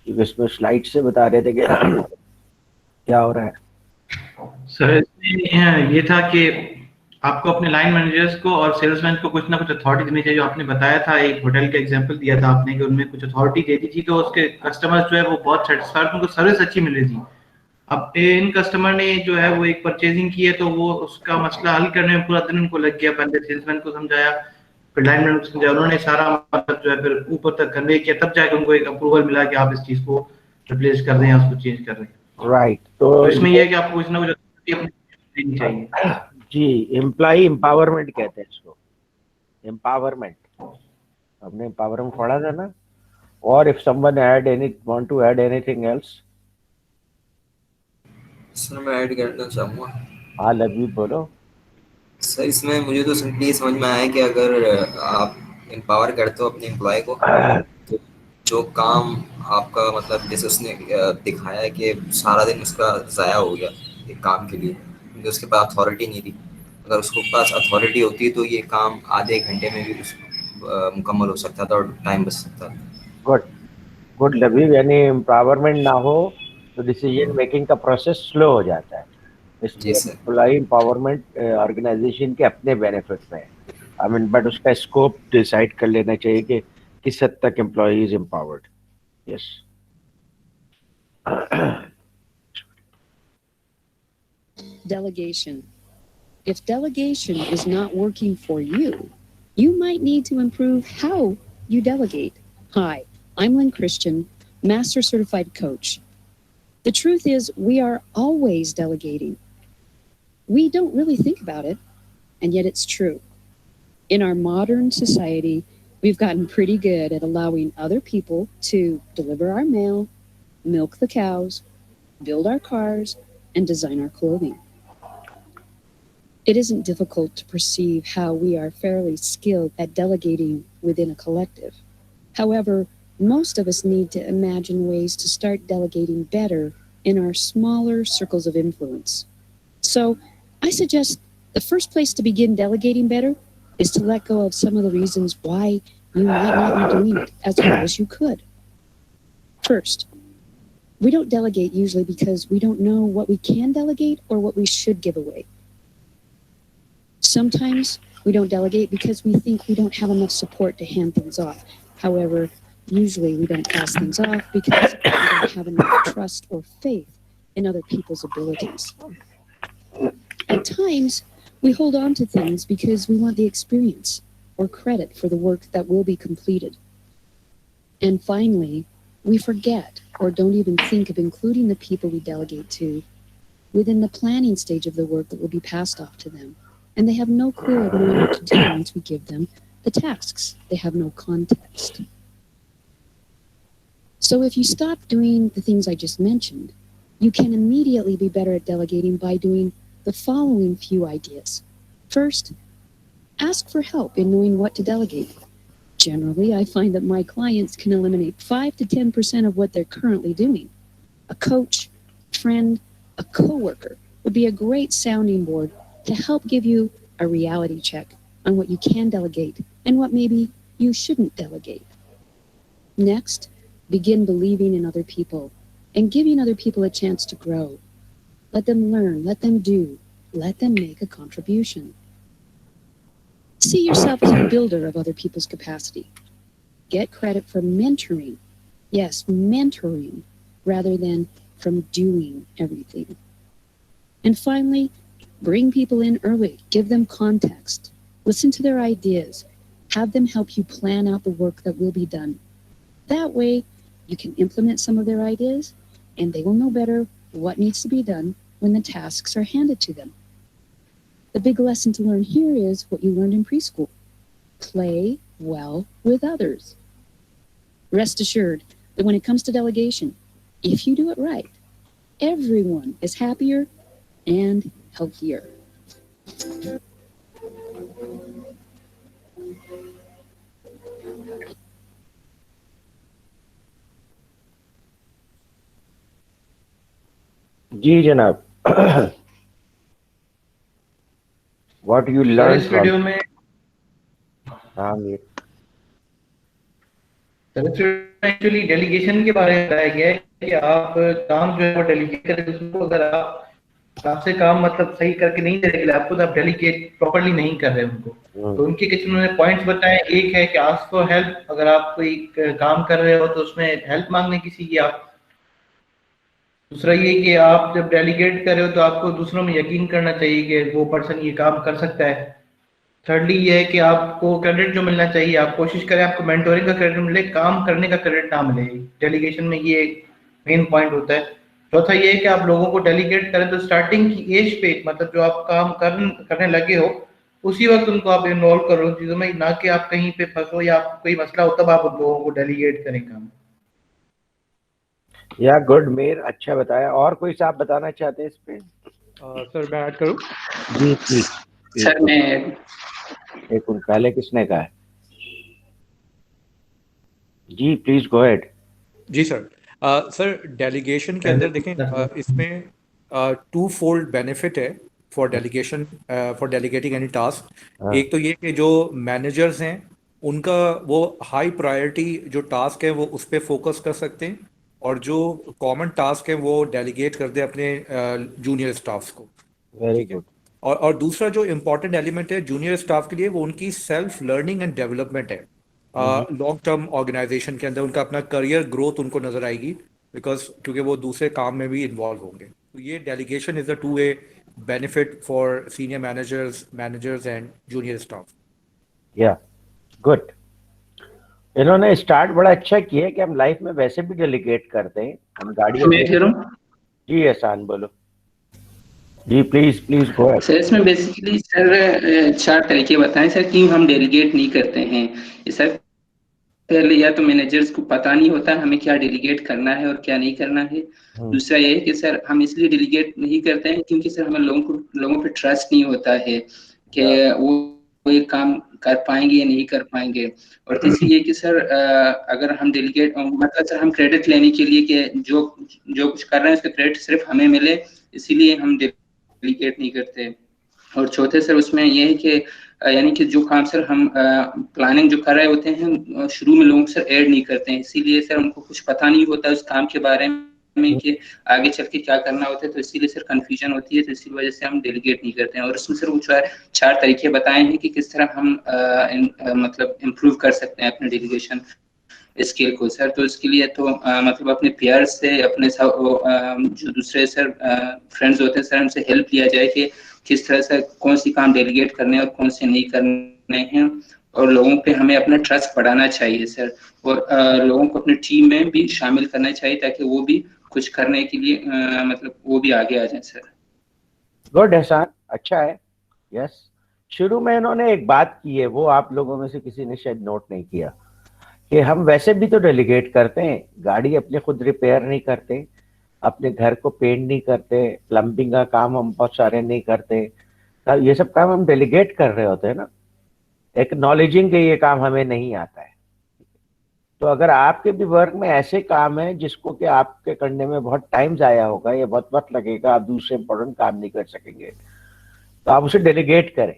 इसमें स्लाइड से बता रहे थे कि क्या हो रहा है। सर इसमें ये था कि आपको अपने लाइन मैनेजर्स को और सेल्समैन को कुछ ना कुछ अथॉरिटी देनी चाहिए। जो आपने बताया था, एक होटल का एग्जांपल दिया था आपने कि उनमें कुछ अथॉरिटी दे दी थी, तो उसके कस्टमर्स जो है वो बहुत सेटिस्फाइड, उनको सर्विस अच्छी मिल रही थी। अब इन कस्टमर ने जो है वो एक परचेजिंग की है, तो वो उसका मसला हल करने में पूरा दिन उनको लग गया। पहले सेल्समैन को समझाया, फिर लाइन मैनेजर को समझाया, उन्होंने सारा मतलब जो है फिर ऊपर तक कन्वे किया, तब जाके उनको एक अप्रूवल मिला कि आप इस चीज को रिप्लेस कर दें या उसको चेंज कर दें। राइट, तो तो इसमें ये है कि आपको कुछ ना कुछ देनी चाहिए। जी एम्प्लॉय एम्पावरमेंट कहते हैं इसको, एम्पावरमेंट। हमने एम्पावरमेंट पढ़ा था ना। और if someone add any want to add anything else? Sir मैं ऐड करना चाहूँगा। हाँ लवी बोलो। सर इसमें मुझे तो सिंपली ये समझ में आया कि अगर आप एम्पावर करते हो अपने एम्प्लॉय को, तो जो काम आपका मतलब जैसे उसने दिखाया है कि सारा दिन उसका ज़ाया हो गया एक काम के लिए, क्योंकि उसके पास अथॉरिटी नहीं थी। अगर उसके पास अथॉरिटी होती तो ये काम आधे एक घंटे में भी मुकम्मल हो सकता था और टाइम बच सकता था। गुड गुड लवी, यानी एम्पावरमेंट ना हो तो डिसीजन मेकिंग का प्रोसेस स्लो हो जाता है। जी इसलिए सर। एम्प्लॉय एम्पावरमेंट ऑर्गेनाइजेशन के अपने बेनिफिट में है। आई मीन बट उसका स्कोप डिसाइड कर लेना चाहिए कि किस हद तक employee is empowered. Yes. Delegation. If delegation is not working for you, you might need to improve how you delegate. Hi, I'm Lynn Christian, Master Certified Coach. The truth is, we are always delegating. We don't really think about it, and yet it's true. In our modern society, we've gotten pretty good at allowing other people to deliver our mail, milk the cows, build our cars, and design our clothing. It isn't difficult to perceive how we are fairly skilled at delegating within a collective. However, most of us need to imagine ways to start delegating better in our smaller circles of influence. So, I suggest the first place to begin delegating better is to let go of some of the reasons why you might not be doing it as well as you could. First, we don't delegate usually because we don't know what we can delegate or what we should give away. Sometimes we don't delegate because we think we don't have enough support to hand things off. However, usually we don't pass things off because we don't have enough trust or faith in other people's abilities. At times, we hold on to things because we want the experience or credit for the work that will be completed. And finally, we forget or don't even think of including the people we delegate to within the planning stage of the work that will be passed off to them. And they have no clue of knowing what to do once we give them the tasks. They have no context. So if you stop doing the things I just mentioned, you can immediately be better at delegating by doing the following few ideas. First, ask for help in knowing what to delegate. Generally, I find that my clients can eliminate 5 to 10% of what they're currently doing. A coach, friend, a coworker would be a great sounding board to help give you a reality check on what you can delegate and what maybe you shouldn't delegate. Next, begin believing in other people and giving other people a chance to grow. Let them learn, let them do, let them make a contribution. See yourself as a builder of other people's capacity. Get credit for mentoring. Yes, mentoring, rather than from doing everything. And finally, bring people in early, give them context, listen to their ideas, have them help you plan out the work that will be done. That way, you can implement some of their ideas, and they will know better what needs to be done when the tasks are handed to them. The big lesson to learn here is what you learned in preschool. Play well with others. Rest assured that when it comes to delegation, if you do it right, everyone is happier and healthier. जी जनाब, what you sir learned इस from? Video में हाँ Mir. Actually delegation के बारे में बताया गया है कि आप काम जो है वो डेलीगेट करें दूसरों को। अगर आपसे काम मतलब सही करके नहीं दे रहे आपको, तो आप डेलीगेट प्रॉपर्ली नहीं कर रहे उनको। तो उनके कुछ उन्होंने पॉइंट्स बताए। एक है कि आस्क फॉर हेल्प, अगर आप कोई काम कर रहे हो तो उसमें हेल्प मांगने किसी की आप। दूसरा ये कि आप जब डेलीगेट कर रहे हो तो आपको दूसरों में यकीन करना चाहिए कि वो पर्सन ये काम कर सकता है। थर्डली ये है कि आपको क्रेडिट जो मिलना चाहिए आप कोशिश करें आपको मेंटोरिंग का क्रेडिट मिले, काम करने का क्रेडिट ना मिले। डेलीगेशन में ये एक मेन पॉइंट होता है। चौथा ये है कि आप लोगों को डेलीगेट करें तो स्टार्टिंग की एज पे, मतलब जो आप काम करने लगे हो उसी वक्त उनको आप इन्वॉल्व करो उन चीजों में, ना कि आप कहीं पे फंसो या आपको कोई मसला हो तब आप उन लोगों को डेलीगेट करें काम। या गुड मीर, अच्छा बताया। और कोई साहब बताना चाहते हैं इस पे? सर मैं ऐड करूं? जी प्लीज। सर मैं एक मिनट, पहले किसने कहा है? जी प्लीज गो अहेड। जी सर। सर डेलीगेशन के अंदर देखें, इसमें टू फोल्ड बेनिफिट है for delegation, for delegating any task. एक तो ये कि जो मैनेजर्स हैं उनका वो हाई प्रायोरिटी जो टास्क है वो उस पर फोकस कर सकते हैं, और जो कॉमन टास्क है वो डेलीगेट कर दें अपने जूनियर स्टाफ्स को। Very good. और दूसरा जो इम्पोर्टेंट एलिमेंट है जूनियर स्टाफ के लिए वो उनकी सेल्फ लर्निंग एंड डेवलपमेंट है। लॉन्ग टर्म ऑर्गेनाइजेशन के अंदर उनका अपना करियर ग्रोथ उनको नजर आएगी, बिकॉज क्योंकि वो दूसरे काम में भी इन्वॉल्व होंगे। तो ये delegation is a two way benefit for senior managers and junior staff. या गुड। इन्होंने स्टार्ट बड़ा अच्छा किया है कि हम लाइफ में वैसे भी डेलीगेट करते हैं। हम गाड़ी जी एहसान बोलो। जी please please go ahead. Sir इसमें बेसिकली सर 4 तरीके बताएं सर क्यों हम डेलीगेट नहीं करते हैं। सर पहले या तो मैनेजर्स को पता नहीं होता हमें क्या डेलीगेट करना है और क्या नहीं करना है। दूसरा ये है कि सर हम इसलिए डेलीगेट नहीं करते हैं क्योंकि सर हमें लोगों पे ट्रस्ट नहीं होता है कि वो ये काम कर पाएंगे या नहीं कर पाएंगे। और तीसरी ये कि सर अगर हम डेलीगेट मतलब सर हम क्रेडिट लेने के लिए कि जो कुछ कर रहे हैं उसका क्रेडिट सिर्फ हमें मिले, इसीलिए हम डेलीगेट नहीं करते। और चौथे सर उसमें ये है कि यानी कि जो काम सर हम प्लानिंग जो कर रहे होते हैं शुरू में लोगों को सर ऐड नहीं करते हैं, इसीलिए सर उनको कुछ पता नहीं होता उस काम के बारे में कि आगे चल के क्या करना होता है, तो इसीलिए सर कंफ्यूजन होती है। तो इसी वजह से हम डेलीगेट नहीं करते हैं। और इसमें सर वो 4 तरीके बताए हैं कि किस तरह हम मतलब इम्प्रूव कर सकते हैं अपने डेलीगेशन स्किल को सर। तो इसके लिए तो मतलब अपने पीयर से अपने जो दूसरे सर फ्रेंड्स होते हैं सर उनसे हेल्प लिया जाए कि किस तरह से कौन सी काम डेलीगेट करने और कौन से नहीं करने हैं। और लोगों पे हमें अपना ट्रस्ट बढ़ाना चाहिए सर, और लोगों को अपनी टीम में भी शामिल करना चाहिए ताकि वो भी कुछ करने के लिए मतलब वो भी आगे आ जाए सर। गुड एहसान, अच्छा है। यस, शुरू में इन्होंने एक बात की है, वो आप लोगों में से किसी ने शायद नोट नहीं किया, कि हम वैसे भी तो डेलीगेट करते हैं। गाड़ी अपने खुद रिपेयर नहीं करते, अपने घर को पेंट नहीं करते, प्लम्बिंग का काम हम बहुत सारे नहीं करते। ये सब काम हम डेलीगेट कर रहे होते हैं ना, एक्नॉलेजिंग के ये काम हमें नहीं आता है। तो अगर आपके भी वर्क में ऐसे काम है जिसको कि आपके करने में बहुत टाइम जाया होगा या बहुत वक्त लगेगा, आप दूसरे इंपॉर्टेंट काम नहीं कर सकेंगे, तो आप उसे डेलीगेट करें।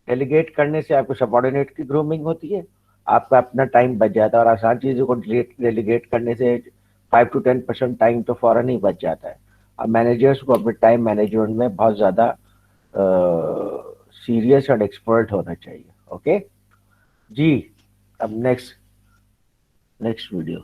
डेलीगेट करने से आपको सबॉर्डिनेट की ग्रूमिंग होती है, आपका अपना टाइम बच जाता है। और आसान चीज़ों को डेलीगेट करने से 5 to 10% टाइम तो फौरन ही बच जाता है। अब मैनेजर्स को अपने टाइम मैनेजमेंट में बहुत ज़्यादा सीरियस और एक्सपर्ट होना चाहिए। ओके जी, अब next video.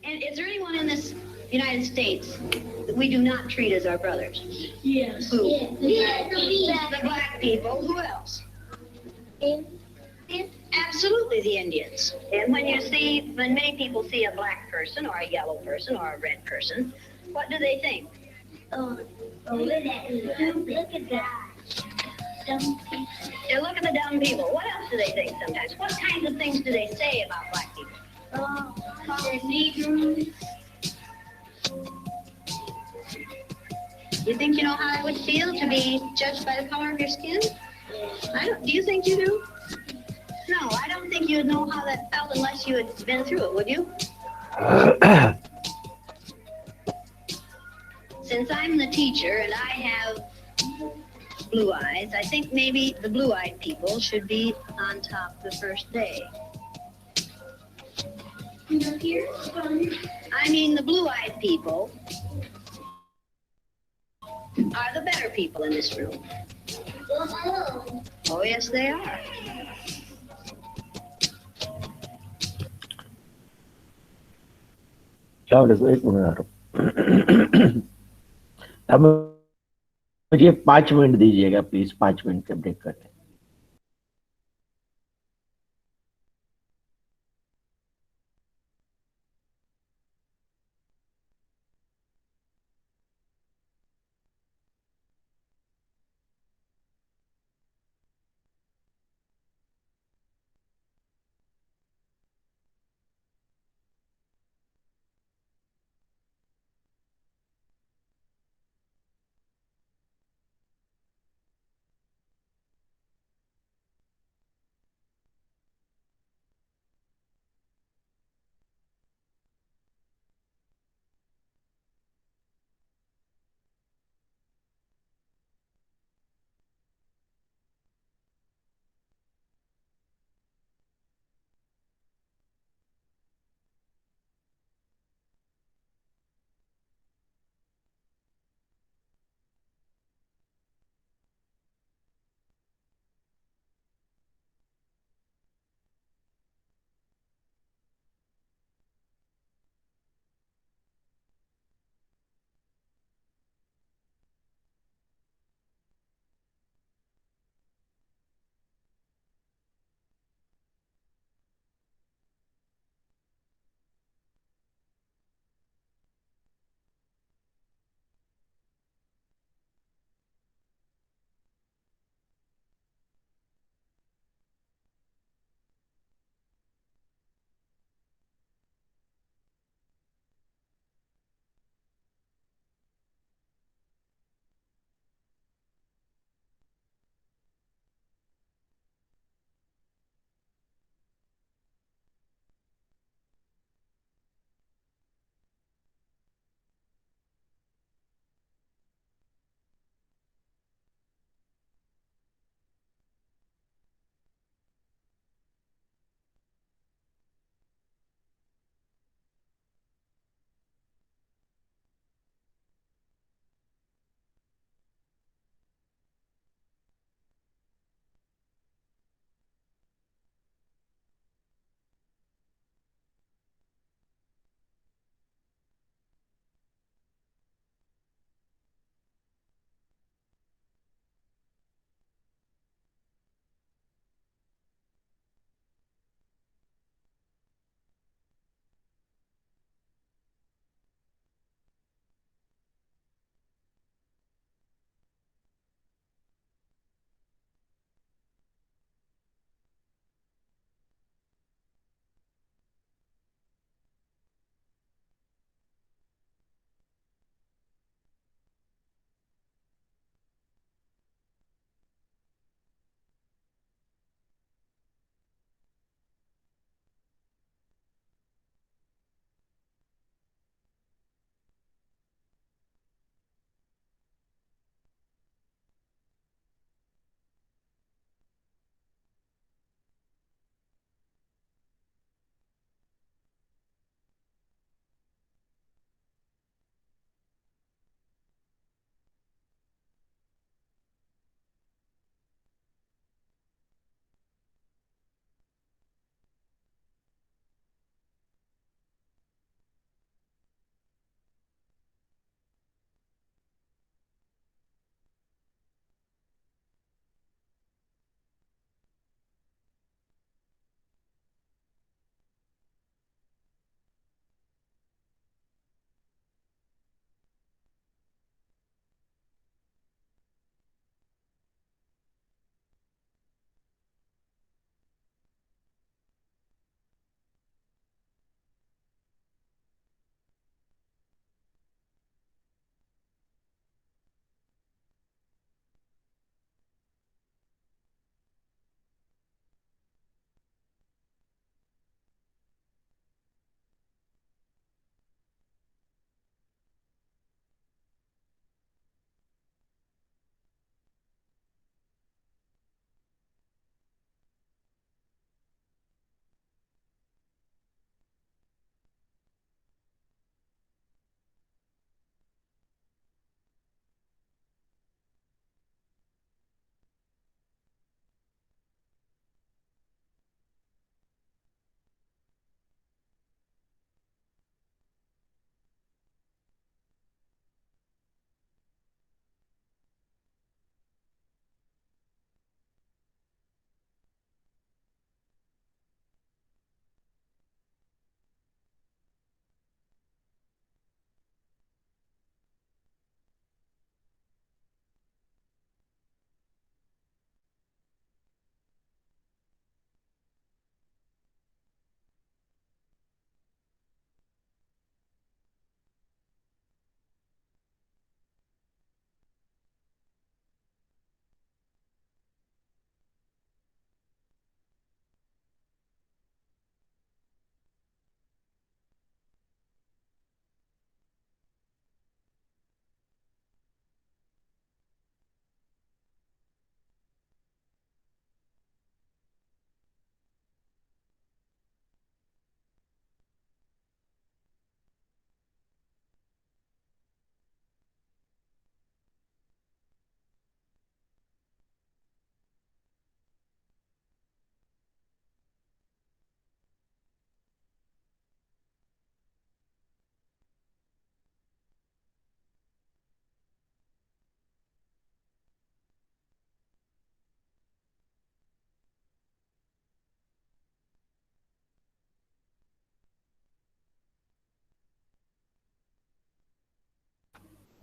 And is there anyone in this United States that we do not treat as our brothers? Yes. Who? The black people. Who else? Absolutely, the Indians. And when many people see a black person or a yellow person or a red person, what do they think? Oh, look at that. Dumb people. They look at the dumb people. What else do they think sometimes? What kinds of things do they say about black people? They're Negroes. You think you know how it would feel to be judged by the color of your skin? Do you think you do? No, I don't think you'd know how that felt unless you had been through it, would you? Since I'm the teacher and I have blue eyes, I think maybe the blue-eyed people should be on top the first day. I mean, the blue-eyed people are the better people in this room. Oh, yes, they are. क्या देखो एक minute अब मुझे 5 minute दीजिएगा please 5 minute के break करते हैं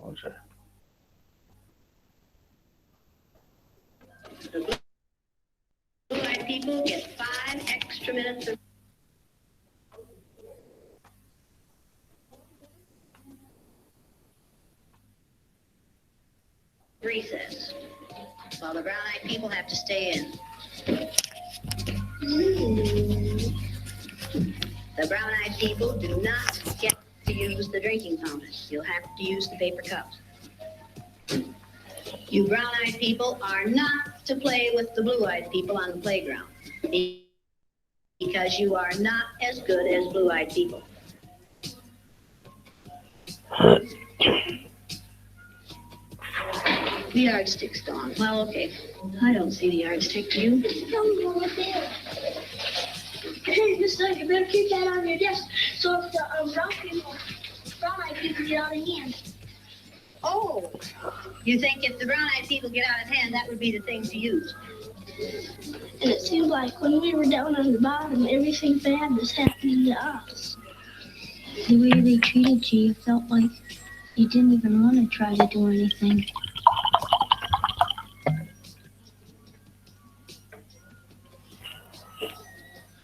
Also. Blue-eyed people get 5 extra minutes of recess, while the brown-eyed people have to stay in. The brown-eyed people do not get to use the drinking fountain. You'll have to use the paper cups. You brown-eyed people are not to play with the blue-eyed people on the playground because you are not as good as blue-eyed people. The yardstick's gone. Well, okay. I don't see the yardstick. Do you? Hey, Mr. You better keep that on your desk so if the brown-eyed people get out of hand. Oh, you think if the brown-eyed people get out of hand, that would be the thing to use? And it seems like when we were down on the bottom, everything bad was happening to us. The way they treated you, you felt like you didn't even want to try to do anything.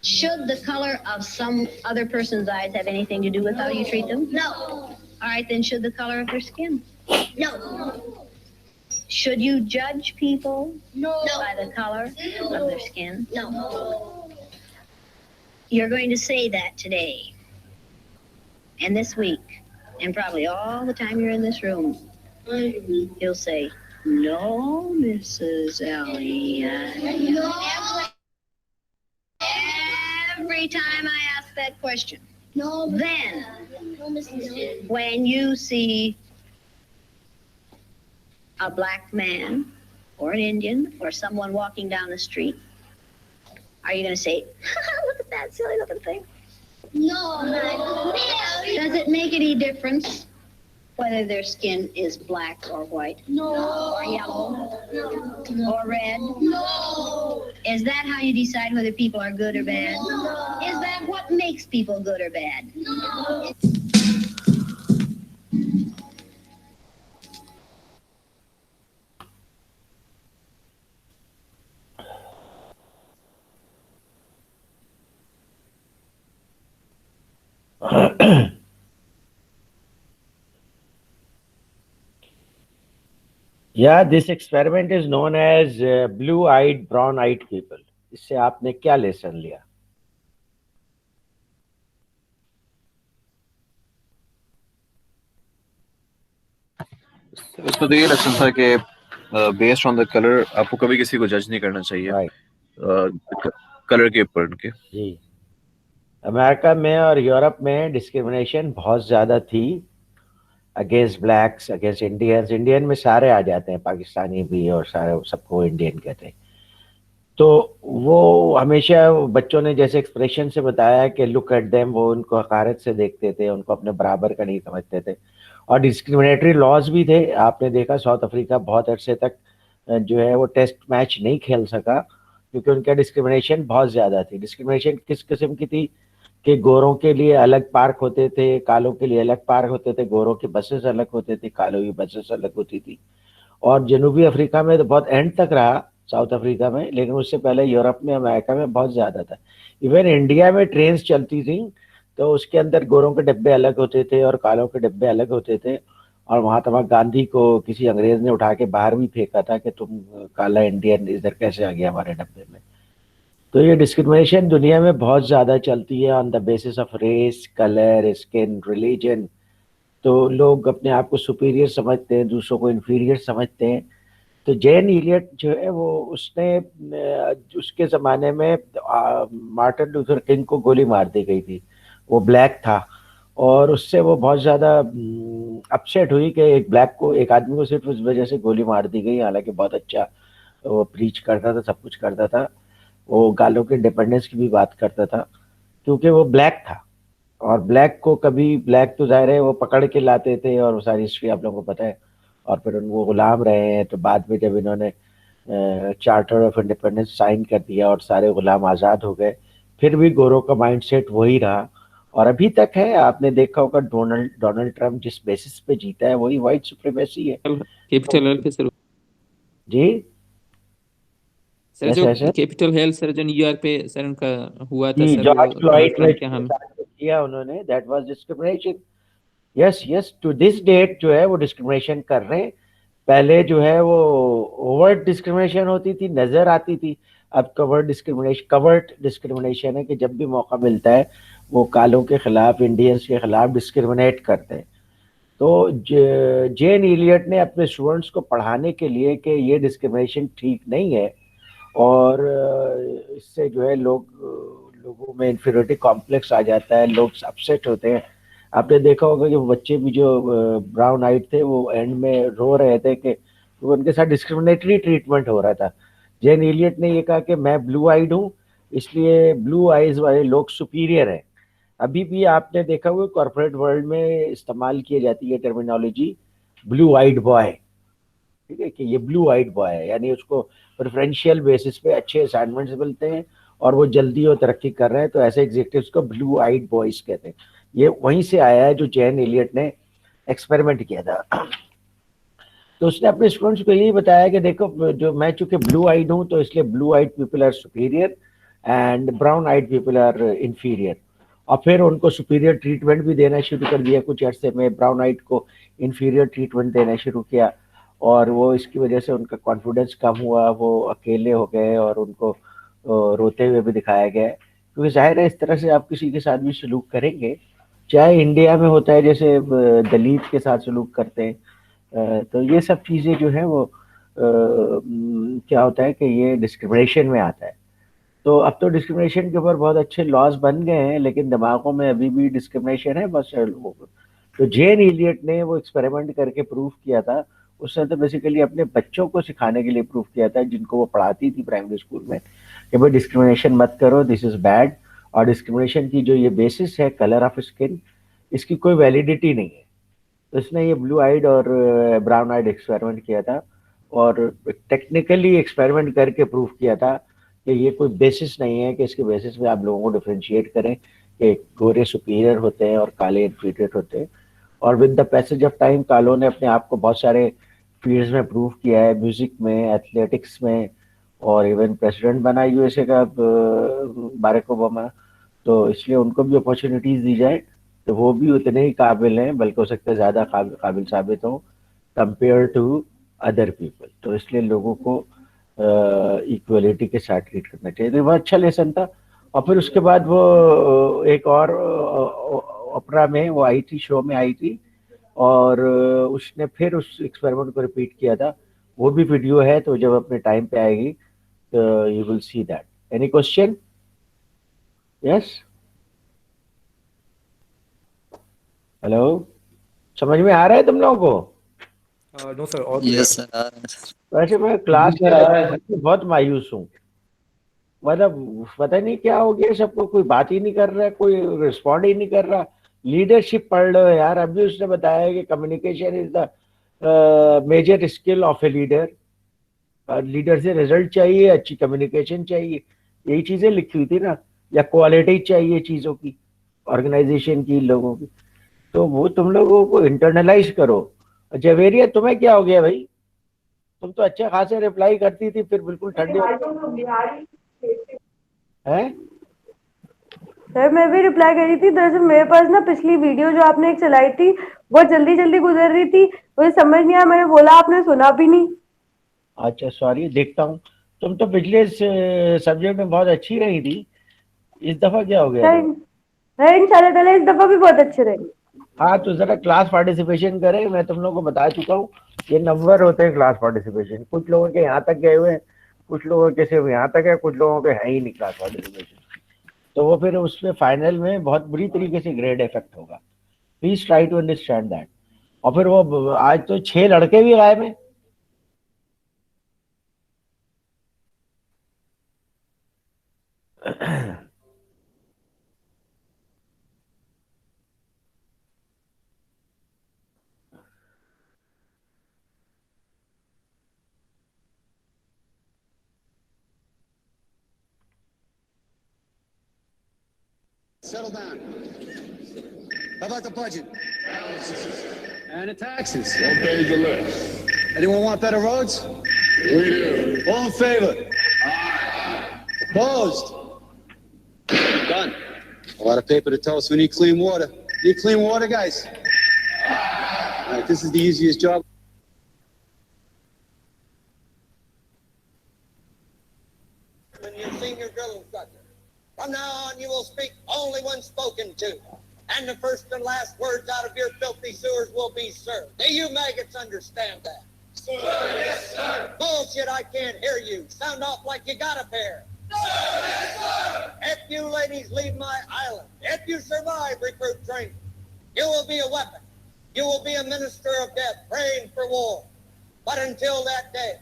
Should the color of some other person's eyes have anything to do with how you treat them? No. All right, then should the color of their skin? No. Should you judge people No. by the color of their skin? No. You're going to say that today and this week and probably all the time you're in this room. You'll say, no, Mrs. Elliott. No. Every time I ask that question. No. Then, No, Mrs. when you see a black man or an Indian or someone walking down the street, are you going to say, look at that silly looking thing? No. Does it make any difference whether their skin is black or white? No. Or yellow? No. Or red? No. Is that how you decide whether people are good or bad? No. Is that what makes people good or bad? No. Yeah, this experiment is known as blue-eyed, brown-eyed people. इससे आपने क्या lesson लिया? इसमें तो ये lesson था कि based on the colour आपको कभी किसी को जज नहीं करना चाहिए कलर के ऊपर उनके। जी, अमेरिका में और यूरोप में डिस्क्रिमिनेशन बहुत ज्यादा थी against blacks, against Indians. Indian में सारे आ जाते हैं, पाकिस्तानी भी, और सारे सबको इंडियन कहते हैं। तो वो हमेशा बच्चों ने जैसे एक्सप्रेशन से बताया कि लुक एट देम, वो उनको हकारत से देखते थे, उनको अपने बराबर का नहीं समझते थे। और डिस्क्रिमिनेटरी लॉज भी थे। आपने देखा साउथ अफ्रीका बहुत अरसे तक जो है वो टेस्ट मैच नहीं खेल सका क्योंकि उनका डिस्क्रिमिनेशन बहुत ज़्यादा थी। डिस्क्रिमिनेशन किस किस्म की थी कि गोरों के लिए अलग पार्क होते थे, कालों के लिए अलग पार्क होते थे, गोरों के बसेस अलग होते थे, कालों की बसेस अलग होती थी। और जनूबी अफ्रीका में तो बहुत एंड तक रहा, साउथ अफ्रीका में, लेकिन उससे पहले यूरोप में, अमेरिका में बहुत ज़्यादा था। इवन इंडिया में ट्रेन्स चलती थी तो उसके अंदर गोरों के डिब्बे अलग होते थे और कालों के डिब्बे अलग होते थे। और महात्मा गांधी को किसी अंग्रेज ने उठा के बाहर भी फेंका था कि तुम काला इंडियन इधर कैसे आ गया हमारे डब्बे में। तो ये डिस्क्रिमिनेशन दुनिया में बहुत ज़्यादा चलती है on the basis of race, colour, skin, religion. तो लोग अपने आप को सुपीरियर समझते हैं, दूसरों को इन्फीरियर समझते हैं। तो जैन इलियट जो है वो उसने उसके ज़माने में मार्टिन लूथर किंग को गोली मार दी गई थी। वो ब्लैक था और उससे वो बहुत ज़्यादा अपसेट हुई कि एक ब्लैक को, एक आदमी को सिर्फ उस वजह से गोली मार दी गई। हालांकि बहुत अच्छा वो प्रीच करता था, सब कुछ करता था, वो गालों के इंडिपेंडेंस की भी बात करता था क्योंकि वो ब्लैक था। और ब्लैक को कभी, ब्लैक तो ज़ाहिर है वो पकड़ के लाते थे और वो सारी हिस्ट्री आप लोगों को पता है। और फिर वो गुलाम रहे हैं। तो बाद में जब इन्होंने चार्टर ऑफ इंडिपेंडेंस साइन कर दिया और सारे गुलाम आज़ाद हो गए, फिर भी गोरों का माइंडसेट वही रहा और अभी तक है। आपने देखा होगा डोनाल्ड डोनाल्ड ट्रम्प जिस बेसिस पे जीता है वही व्हाइट सुप्रीमेसी है। कैपिटल हेल्थ सर, जी सर जो कैपिटल हेल्थ सर जो न्यूयॉर्क पे सर उनका हुआ था जी, सर, वो जॉर्ज डोनाल्ड फ्लॉइड ने ट्रम्प के जिसके हम साथ जो किया उन्होंने, that was discrimination. Yes yes, to this date जो है वो डिस्क्रिमिनेशन कर रहे हैं। पहले जो है वो ओवर्ट डिस्क्रिमिनेशन होती थी, नजर आती थी। अब कवर्ट डिस्क्रिमिनेशन है कि जब भी मौका मिलता है वो कालों के खिलाफ, इंडियंस के खिलाफ डिस्क्रिमिनेट करते हैं। तो जेन इलियट ने अपने स्टूडेंट्स को पढ़ाने के लिए कि ये डिस्क्रिमिनेशन ठीक नहीं है और इससे जो है लोगों में इन्फीरियरिटी कॉम्प्लेक्स आ जाता है, लोग अपसेट होते हैं। आपने देखा होगा कि वो बच्चे भी जो ब्राउन आइड थे वो एंड में रो रहे थे कि तो उनके साथ डिस्क्रिमिनेटरी ट्रीटमेंट हो रहा था। जेन इलियट ने ये कहा कि मैं ब्लू आइड हूँ, इसलिए ब्लू आइज वाले लोग सुपीरियर हैं। अभी भी आपने देखा हुआ कॉर्पोरेट वर्ल्ड में इस्तेमाल की जाती है टर्मिनोलॉजी ब्लू आइड बॉय। ठीक है कि ये ब्लू आइड बॉय है, यानी उसको प्रेफरेंशियल बेसिस पे अच्छे असाइनमेंट्स मिलते हैं और वो जल्दी और तरक्की कर रहे हैं, तो ऐसे एग्जीक्यूटिव्स को ब्लू आइड बॉयज कहते हैं। ये वहीं से आया है जो जैन एलियट ने एक्सपेरिमेंट किया था। तो उसने अपने स्टूडेंट्स को यही बताया कि देखो, जो मैं चूंकि ब्लू आइड हूँ तो इसलिए blue eyed people are superior and brown eyed people are inferior. और फिर उनको सुपीरियर ट्रीटमेंट भी देना शुरू कर दिया कुछ अर्से में, ब्राउन आइड को इंफीरियर ट्रीटमेंट देना शुरू किया। और वो इसकी वजह से उनका कॉन्फिडेंस कम हुआ, वो अकेले हो गए और उनको रोते हुए भी दिखाया गया है। क्योंकि जाहिर है इस तरह से आप किसी के साथ भी सलूक करेंगे, चाहे इंडिया में होता है जैसे दलित के साथ सलूक करते हैं, तो ये सब चीज़ें जो है वो क्या होता है कि ये डिस्क्रिमिनेशन में आता है। तो अब तो डिस्क्रिमिनेशन के ऊपर बहुत अच्छे लॉज बन गए हैं, लेकिन दिमागों में अभी भी डिस्क्रिमिनेशन है बहुत सारे लोगों को। तो जेन इलियट ने वो एक्सपेरिमेंट करके प्रूव किया था। उसने तो बेसिकली अपने बच्चों को सिखाने के लिए प्रूव किया था, जिनको वो पढ़ाती थी प्राइमरी स्कूल में, कि भाई डिस्क्रिमिनेशन मत करो, दिस इज बैड। और डिस्क्रिमिनेशन की जो ये बेसिस है कलर ऑफ स्किन, इसकी कोई वैलिडिटी नहीं है। तो इसने ये ब्लू आइड और ब्राउन आइड एक्सपेरिमेंट किया था और टेक्निकली एक्सपेरिमेंट करके प्रूव किया था कि ये कोई बेसिस नहीं है कि इसके बेसिस पे आप लोगों को डिफरेंशिएट करें कि गोरे सुपीरियर होते हैं और काले इन्फीरियर होते हैं। और with the passage of time कालो ने अपने आप को बहुत सारे फील्ड्स में प्रूव किया है, म्यूजिक में, एथलेटिक्स में, और इवन प्रेसिडेंट बना यूएसए का बाराक ओबामा। तो इसलिए उनको भी अपॉर्चुनिटीज दी जाए तो वो भी उतने ही काबिल हैं, बल्कि हो सकता है ज़्यादा काबिल साबित हो कंपेयर टू अदर पीपल। तो इसलिए लोगों को इक्वलिटी के साथ ट्रीट करना चाहिए। तो बहुत अच्छा लेसन था। और फिर उसके बाद वो एक और ओपरा में वो आई थी, शो में आई थी, और उसने फिर उस एक्सपेरिमेंट को रिपीट किया था। वो भी वीडियो है, तो जब अपने टाइम पे आएगी तो you will see that. Any question? Yes, hello, समझ में आ रहा है तुम लोगों को? No sir, all yes clear. Sir. वैसे मैं जी क्लास सर, आ रहा है सर। में बहुत मायूस हूँ। मतलब पता नहीं क्या हो गया, सबको कोई बात ही नहीं कर रहा, कोई रिस्पॉन्ड ही नहीं कर रहा। लीडरशिप पढ़ लो यार। अभी उसने बताया कि communication is the major skill of a leader. Leader से रिजल्ट चाहिए, अच्छी कम्युनिकेशन चाहिए, यही चीजें लिखी हुई थी ना। या क्वालिटी चाहिए चीजों की, ऑर्गेनाइजेशन की, लोगों की। तो वो तुम लोगों को इंटरनलाइज करो। जवेरिया, तुम्हें क्या हो गया भाई? तुम तो अच्छे खासे रिप्लाई करती थी, फिर बिल्कुल ठंडे हैं। सर मैं भी रिप्लाई करी थी। दरअसल मेरे पास ना पिछली वीडियो जो आपने एक चलाई थी बहुत जल्दी जल्दी गुजर रही थी, मुझे समझ नहीं आया, मैंने बोला आपने सुना भी नहीं। अच्छा सॉरी, देखता हूँ। तुम तो पिछले सब्जेक्ट में बहुत अच्छी रही थी, इस दफा क्या हो गया तुम? है इंशाल्लाह ताला इस दफा भी बहुत अच्छे रहे। हाँ तो जरा क्लास पार्टिसिपेशन करें। मैं तुम लोगों को बता चुका हूँ, ये नंबर होते हैं क्लास पार्टिसिपेशन। कुछ लोगों के यहाँ तक गए हुए हैं, कुछ लोगों के सिर्फ यहाँ तक है, कुछ लोगों के है ही नहीं क्लास पार्टिसिपेशन। तो वो फिर उसमें फाइनल में बहुत बुरी तरीके से ग्रेड इफेक्ट होगा। Please try to understand that. और फिर वो आज तो 6 लड़के भी गायब हैं। Settle down. How about the budget? And the taxes? What pays the list? Anyone want better roads? We do. All in favor? Opposed? Done. A lot of paper to tell us we need clean water. Need clean water, guys? All right, this is the easiest job. Your senior drill instructor. From now on, you will speak only when spoken to. And the first and last words out of your filthy sewers will be, sir. Do you maggots understand that? Sir, yes, sir. Bullshit, I can't hear you. Sound off like you got a pair. Sir, yes, sir. If you ladies leave my island, if you survive recruit training, you will be a weapon. You will be a minister of death, praying for war. But until that day,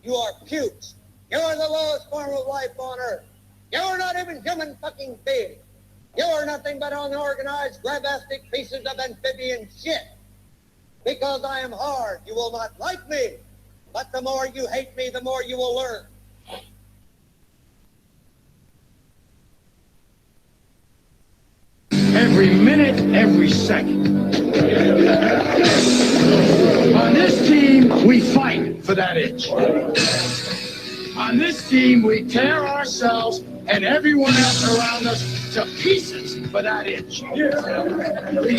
you are pukes. You are the lowest form of life on earth. You are not even human fucking beings. You are nothing but unorganized, grabastic pieces of amphibian shit. Because I am hard, you will not like me. But the more you hate me, the more you will learn. Every minute, every second. On this team, we fight for that itch. On this team, we tear ourselves and everyone else around us to pieces for that itch. We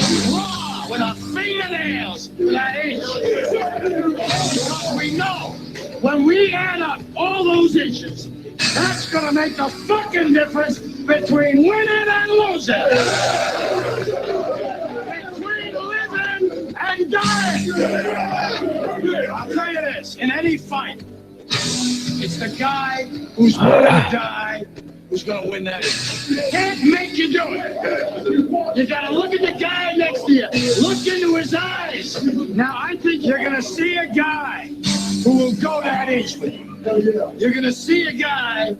claw with our fingernails for that itch. Because we know when we add up all those itches, that's gonna make the fucking difference between winning and losing. Between living and dying. I'll tell you this, in any fight, it's the guy who's willing to die who's gonna win that. Can't make you do it. You gotta look at the guy next to you. Look into his eyes. Now I think you're gonna see a guy who will go that inch with you. You're gonna see a guy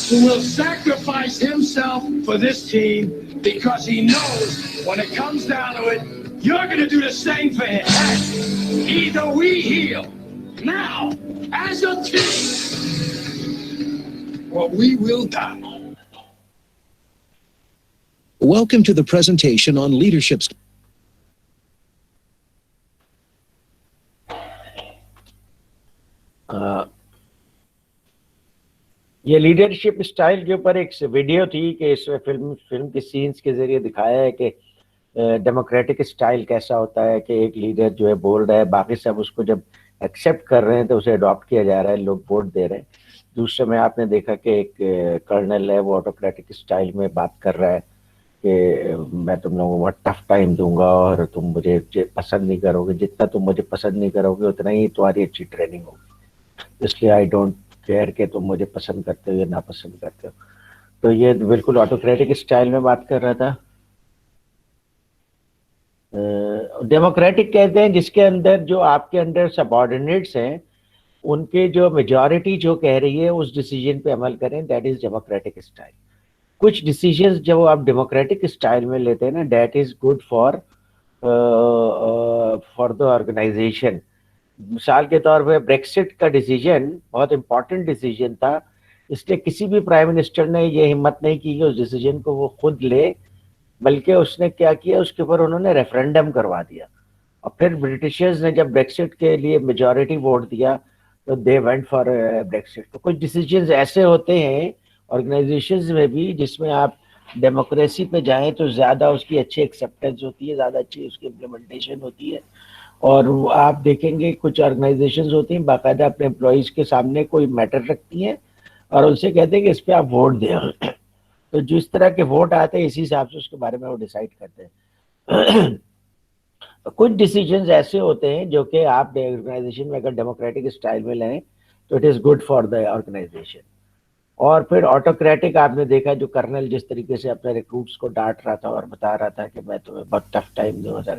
who will sacrifice himself for this team because he knows when it comes down to it, you're gonna do the same for him. Either we heal now as a team, or we will die. Welcome to the presentation on leadership. ये leadership style के ऊपर एक video थी कि इसमें film के scenes के जरिए दिखाया है कि डेमोक्रेटिक स्टाइल कैसा होता है कि एक लीडर जो है बोल रहा है, बाकी सब उसको जब एक्सेप्ट कर रहे हैं तो उसे अडॉप्ट किया जा रहा है, लोग वोट दे रहे हैं। दूसरे में आपने देखा कि एक कर्नल है, वो ऑटोक्रेटिक स्टाइल में बात कर रहा है कि मैं तुम लोगों को बहुत टफ टाइम दूंगा और तुम मुझे पसंद नहीं करोगे, जितना तुम मुझे पसंद नहीं करोगे उतना ही तुम्हारी अच्छी ट्रेनिंग होगी, इसलिए आई डोंट केयर कि तुम मुझे पसंद करते हो या नापसंद करते हो। तो ये बिल्कुल ऑटोक्रेटिक स्टाइल में बात कर रहा था। डेमोक्रेटिक कहते हैं जिसके अंदर जो आपके अंडर सबऑर्डिनेट्स हैं उनके जो मेजॉरिटी जो कह रही है उस डिसीजन पे अमल करें, दैट इज डेमोक्रेटिक स्टाइल। कुछ डिसीजंस जब आप डेमोक्रेटिक स्टाइल में लेते हैं ना, that is good for the organisation. मिसाल के तौर पे ब्रेक्सिट का डिसीजन बहुत इंपॉर्टेंट डिसीजन था, इसलिए किसी भी प्राइम मिनिस्टर ने ये हिम्मत नहीं की कि उस डिसीजन को वो खुद ले, बल्कि उसने क्या किया, उसके ऊपर उन्होंने रेफरेंडम करवा दिया। और फिर ब्रिटिशर्स ने जब ब्रेक्सिट के लिए मेजॉरिटी वोट दिया तो दे वेंट फॉर ब्रेक्सिट। तो कुछ डिसीजंस ऐसे होते हैं ऑर्गेनाइजेशंस में भी जिसमें आप डेमोक्रेसी पे जाएं तो ज़्यादा उसकी अच्छी एक्सेप्टेंस होती है, ज़्यादा अच्छी उसकी इम्प्लीमेंटेशन होती है। और आप देखेंगे कुछ ऑर्गेनाइजेशंस होती हैं बाकायदा अपने एम्प्लॉयज़ के सामने कोई मैटर रखती हैं और उनसे कहते हैं कि इस पर आप वोट दें। तो जिस तरह के वोट आते हैं इसी हिसाब से उसके बारे में वो डिसाइड करते हैं। तो कुछ डिसीजंस ऐसे होते हैं जो कि आप ऑर्गेनाइजेशन में अगर डेमोक्रेटिक स्टाइल में लें तो it is good for the organisation. और फिर ऑटोक्रेटिक आपने देखा जो कर्नल जिस तरीके से अपने रिक्रूट्स को डांट रहा था और बता रहा था कि मैं तुम्हें बहुत टफ टाइम दूंगा,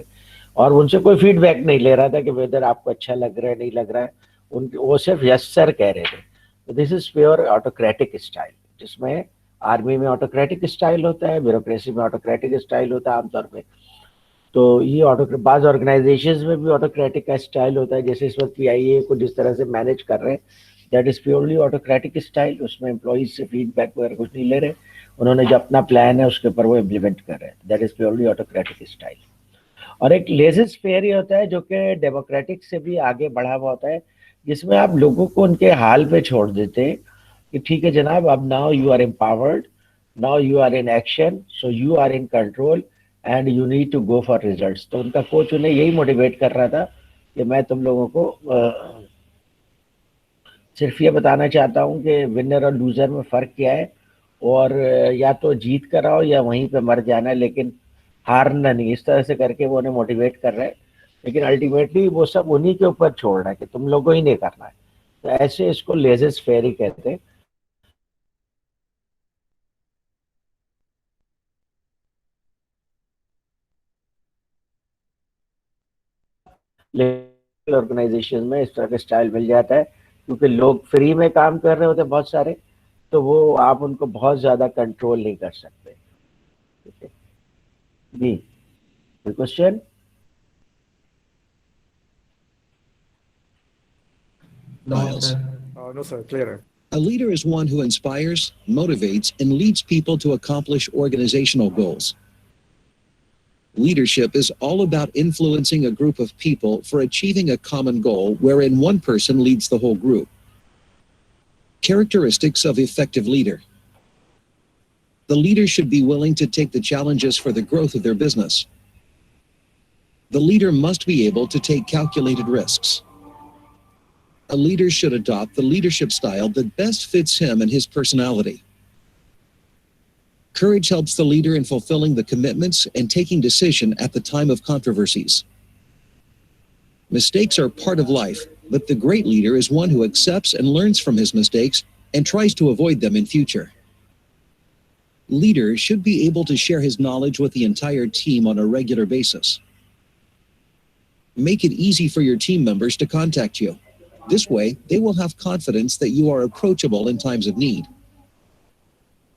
और उनसे कोई फीडबैक नहीं ले रहा था कि वेदर आपको अच्छा लग रहा है नहीं लग रहा है, वो सिर्फ यस सर कह रहे थे। तो this is pure autocratic style, जिसमें आर्मी में ऑटोक्रेटिक स्टाइल होता है, ब्यूरोक्रेसी में ऑटोक्रेटिक स्टाइल होता है आमतौर पे। तो ये बाज़ ऑर्गेनाइजेशंस में भी ऑटोक्रेटिक का स्टाइल होता है, जैसे इस वक्त PIA को जिस तरह से मैनेज कर रहे हैं that is purely autocratic style, उसमें एम्प्लॉइज से फीडबैक वगैरह कुछ नहीं ले रहे, उन्होंने जो अपना प्लान है उसके ऊपर वो इम्प्लीमेंट कर रहे हैं, that is purely autocratic style. और एक लेजिस फेयर ही होता है जो कि डेमोक्रेटिक से भी आगे बढ़ा हुआ होता है, जिसमें आप लोगों को उनके हाल पे छोड़ देते हैं कि ठीक है जनाब, अब now you are empowered, now you are in action, so you are in control and you need to go for results. तो उनका कोच उन्हें यही मोटिवेट कर रहा था कि मैं तुम लोगों को सिर्फ ये बताना चाहता हूँ कि विनर और लूजर में फ़र्क क्या है, और या तो जीत कर आओ या वहीं पे मर जाना है, लेकिन हारना नहीं। इस तरह से करके वो उन्हें मोटिवेट कर रहे हैं, लेकिन अल्टीमेटली वो सब उन्हीं के ऊपर छोड़ रहा है कि तुम लोगों ही नहीं करना है। तो ऐसे इसको लेजेस फेयर ही कहते हैं। ऑर्गेनाइजेशन में इस तरह का स्टाइल मिल जाता है क्योंकि लोग फ्री में काम कर रहे होते हैं बहुत सारे, तो वो आप उनको बहुत ज़्यादा कंट्रोल नहीं कर सकते। ठीक है जी, question? Miles. No, sir, clearer. A leader is one who inspires, motivates, and leads people to accomplish organizational goals. Leadership is all about influencing a group of people for achieving a common goal wherein one person leads the whole group. Characteristics of effective leader. The leader should be willing to take the challenges for the growth of their business. The leader must be able to take calculated risks. A leader should adopt the leadership style that best fits him and his personality. Courage helps the leader in fulfilling the commitments and taking decision at the time of controversies. Mistakes are part of life, but the great leader is one who accepts and learns from his mistakes and tries to avoid them in future. Leader should be able to share his knowledge with the entire team on a regular basis. Make it easy for your team members to contact you. This way, they will have confidence that you are approachable in times of need.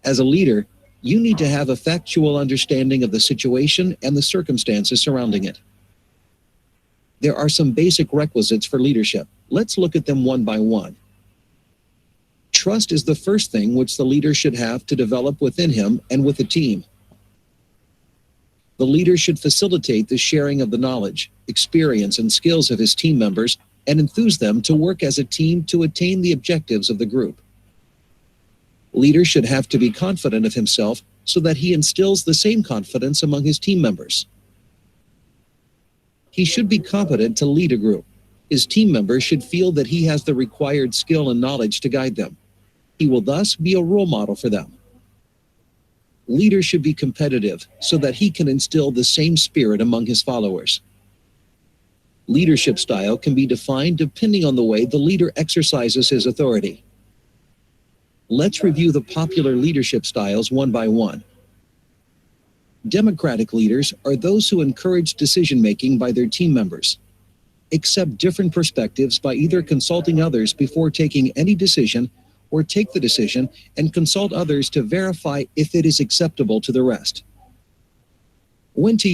As a leader, you need to have a factual understanding of the situation and the circumstances surrounding it. There are some basic requisites for leadership. Let's look at them one by one. Trust is the first thing which the leader should have to develop within him and with the team. The leader should facilitate the sharing of the knowledge, experience, and skills of his team members and enthuse them to work as a team to attain the objectives of the group. Leader should have to be confident of himself so that he instills the same confidence among his team members. He should be competent to lead a group. His team members should feel that he has the required skill and knowledge to guide them. He will thus be a role model for them. Leader should be competitive so that he can instill the same spirit among his followers. Leadership style can be defined depending on the way the leader exercises his authority. Let's review the popular leadership styles one by one. Democratic leaders are those who encourage decision-making by their team members, accept different perspectives by either consulting others before taking any decision or take the decision and consult others to verify if it is acceptable to the rest. When to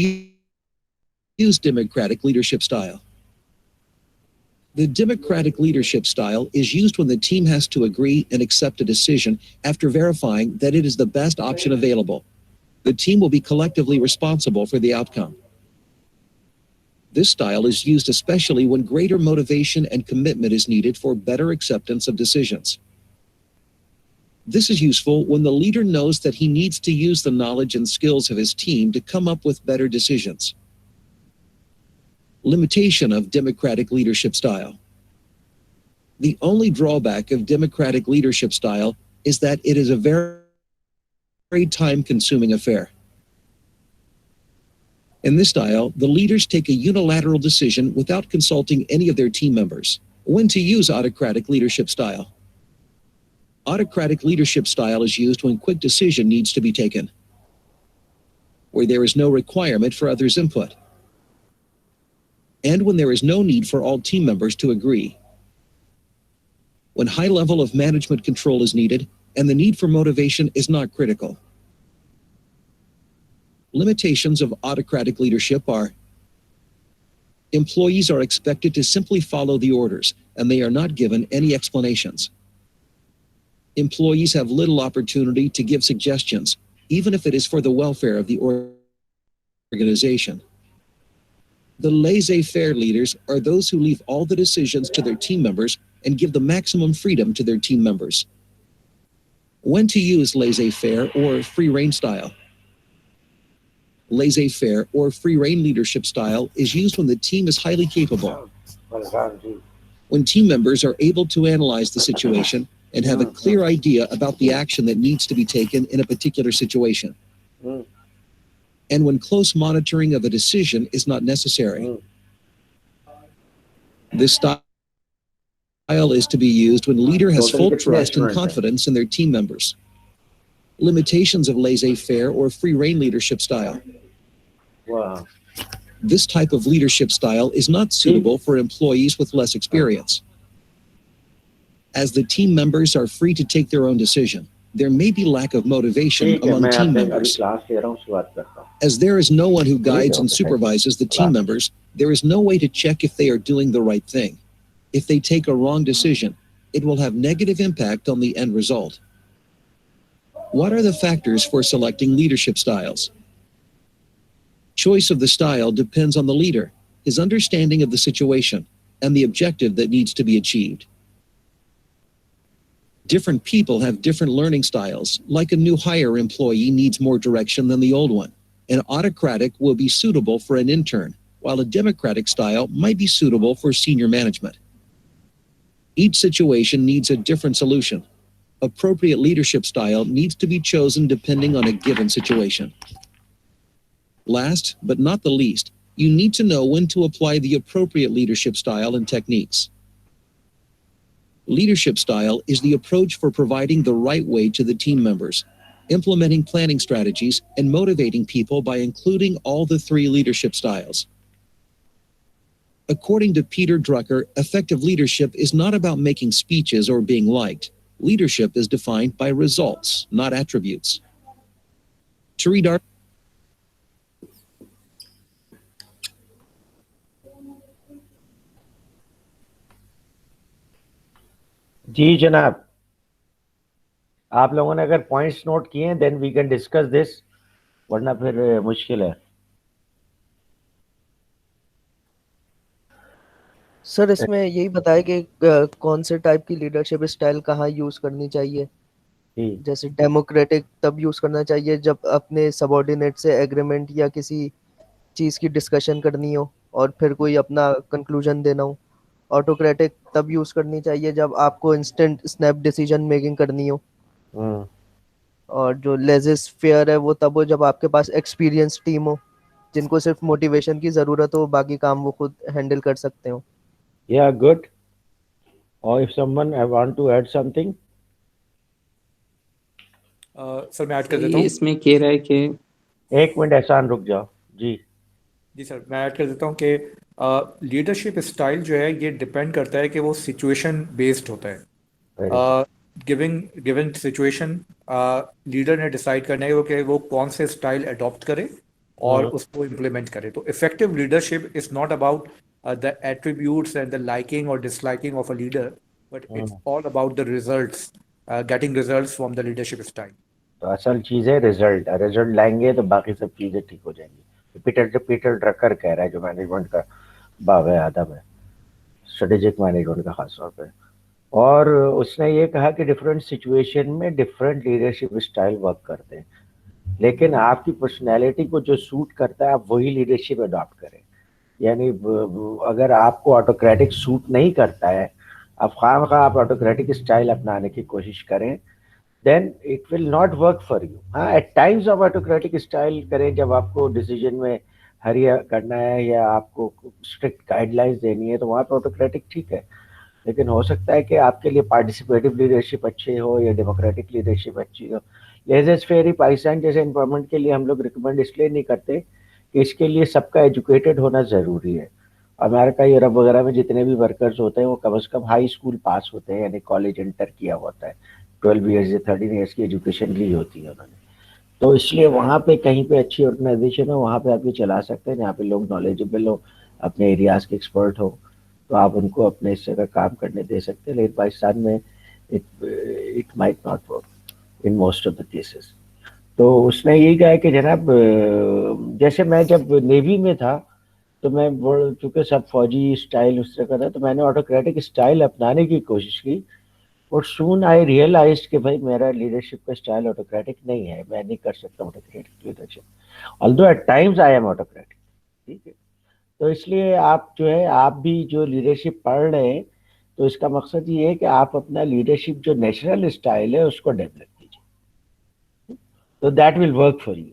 use democratic leadership style. The democratic leadership style is used when the team has to agree and accept a decision after verifying that it is the best option available. The team will be collectively responsible for the outcome. This style is used especially when greater motivation and commitment is needed for better acceptance of decisions. This is useful when the leader knows that he needs to use the knowledge and skills of his team to come up with better decisions. Limitation of democratic leadership style. The only drawback of democratic leadership style is that it is a very time-consuming affair. In this style, the leaders take a unilateral decision without consulting any of their team members. When to use autocratic leadership style. Autocratic leadership style is used when quick decision needs to be taken, where there is no requirement for others' input, and when there is no need for all team members to agree. When high level of management control is needed and the need for motivation is not critical. Limitations of autocratic leadership are: employees are expected to simply follow the orders, and they are not given any explanations. Employees have little opportunity to give suggestions, even if it is for the welfare of the organization. The laissez-faire leaders are those who leave all the decisions to their team members and give the maximum freedom to their team members. When to use laissez-faire or free-rein style? Laissez-faire or free-rein leadership style is used when the team is highly capable. When team members are able to analyze the situation and have a clear idea about the action that needs to be taken in a particular situation. And when close monitoring of a decision is not necessary. This style is to be used when leader has full trust and confidence in their team members. Limitations of laissez-faire or free-rein leadership style. Wow. This type of leadership style is not suitable for employees with less experience. As the team members are free to take their own decision, there may be lack of motivation among team members. As there is no one who guides and supervises the team members, there is no way to check if they are doing the right thing. If they take a wrong decision, it will have negative impact on the end result. What are the factors for selecting leadership styles? Choice of the style depends on the leader, his understanding of the situation, and the objective that needs to be achieved. Different people have different learning styles, like a new hire employee needs more direction than the old one. An autocratic will be suitable for an intern, while a democratic style might be suitable for senior management. Each situation needs a different solution. Appropriate leadership style needs to be chosen depending on a given situation. Last, but not the least, you need to know when to apply the appropriate leadership style and techniques. Leadership style is the approach for providing the right way to the team members, implementing planning strategies, and motivating people by including all the three leadership styles. According to Peter Drucker, effective leadership is not about making speeches or being liked. Leadership is defined by results, not attributes. To read our जी जनाब, आप लोगों ने अगर points note किए हैं then we can discuss this, वरना फिर मुश्किल है। सर इसमें यही बताया कि कौन से टाइप की लीडरशिप स्टाइल कहाँ यूज करनी चाहिए। जैसे डेमोक्रेटिक तब यूज करना चाहिए जब अपने सबऑर्डिनेट से एग्रीमेंट या किसी चीज की डिस्कशन करनी हो और फिर कोई अपना कंक्लूजन देना हो। ऑटोक्रेटिक तब यूज करनी चाहिए जब आपको इंस्टेंट स्नैप डिसीजन मेकिंग करनी हो। और जो लेजिस फेयर है वो तब हो जब आपके पास एक्सपीरियंस टीम हो जिनको सिर्फ मोटिवेशन की जरूरत हो, बाकी काम वो खुद हैंडल कर सकते हो। Yeah, good. Or if someone I want to add something. Sir मैं ऐड कर देता हूँ। इसमें कह रहा है कि एक मिनट एहसान रुक जाओ जी। जी सर मैं ऐड कर देता हूँ कि लीडरशिप स्टाइल जो है ये डिपेंड करता है कि वो सिचुएशन बेस्ड होता है। गिवन सिचुएशन लीडर ने डिसाइड करना है कि वो कौन से स्टाइल अडॉप्ट करे और उसको इम्प्लीमेंट करे। तो effective leadership is not about the attributes and the liking or disliking of a leader, but it's all about the results, getting results from the leadership style. तो असल चीज है रिजल्ट लाएंगे तो बाकी सब चीजें ठीक हो जाएंगी। पीटर ड्रकर कह रहा है जो मैनेजमेंट का बाब है, आदम है, स्ट्रेटेजिक मैनेजमेंट का खास तौर पे, और उसने ये कहा कि डिफरेंट सिचुएशन में डिफरेंट लीडरशिप स्टाइल वर्क करते हैं, लेकिन आपकी पर्सनैलिटी को जो सूट करता है आप वही लीडरशिप अडॉप्ट करें। यानी अगर आपको ऑटोक्रेटिक सूट नहीं करता है, आप खामखा आप ऑटोक्रेटिक स्टाइल अपनाने की कोशिश करें, then it will not work for you. हाँ, एट टाइम्स आप ऑटोक्रेटिक स्टाइल करें जब आपको डिसीजन में हरी करना है या आपको स्ट्रिक्ट गाइडलाइंस देनी है, तो वहाँ पर ऑटोक्रेटिक ठीक है। लेकिन हो सकता है कि आपके लिए पार्टिसिपेटिव लीडरशिप अच्छी हो या डेमोक्रेटिक लीडरशिप अच्छी हो। लेजेस फेयर पाकिस्तान जैसे एनवायरमेंट के लिए हम लोग रिकमेंड इसलिए नहीं करते कि इसके लिए सबका एजुकेटेड होना ज़रूरी है। अमेरिका, यूरोप वगैरह में जितने भी वर्कर्स होते हैं वो कम से कम हाई स्कूल पास होते हैं, यानी कॉलेज इंटर किया होता है, 12 ईयर्स या 13 ईयर्स की एजुकेशन ली होती है उन्होंने। तो इसलिए वहाँ पे कहीं पे अच्छी ऑर्गेनाइजेशन हो, वहाँ पे आप ये चला सकते हैं जहाँ पे लोग नॉलेजेबल हो, अपने एरियाज़ के एक्सपर्ट हो। तो आप उनको अपने हिस्से का काम करने दे सकते हैं, लेकिन पाकिस्तान में it might not work in most of the cases. तो उसने यही कहा कि जनाब जैसे मैं जब नेवी में था तो मैं चूंकि सब फौजी स्टाइल उस तरह का था, तो मैंने ऑटोक्रेटिक स्टाइल अपनाने की कोशिश की, और सून आई रियलाइज कि भाई मेरा लीडरशिप का स्टाइल ऑटोक्रेटिक नहीं है, मैं नहीं कर सकता autocratic leadership, although at times I am autocratic. ठीक है, तो इसलिए आप जो है, आप भी जो लीडरशिप पढ़ रहे हैं, तो इसका मकसद ये है कि आप अपना लीडरशिप जो नेचुरल स्टाइल है उसको डेवलप कीजिए, तो that will work for you.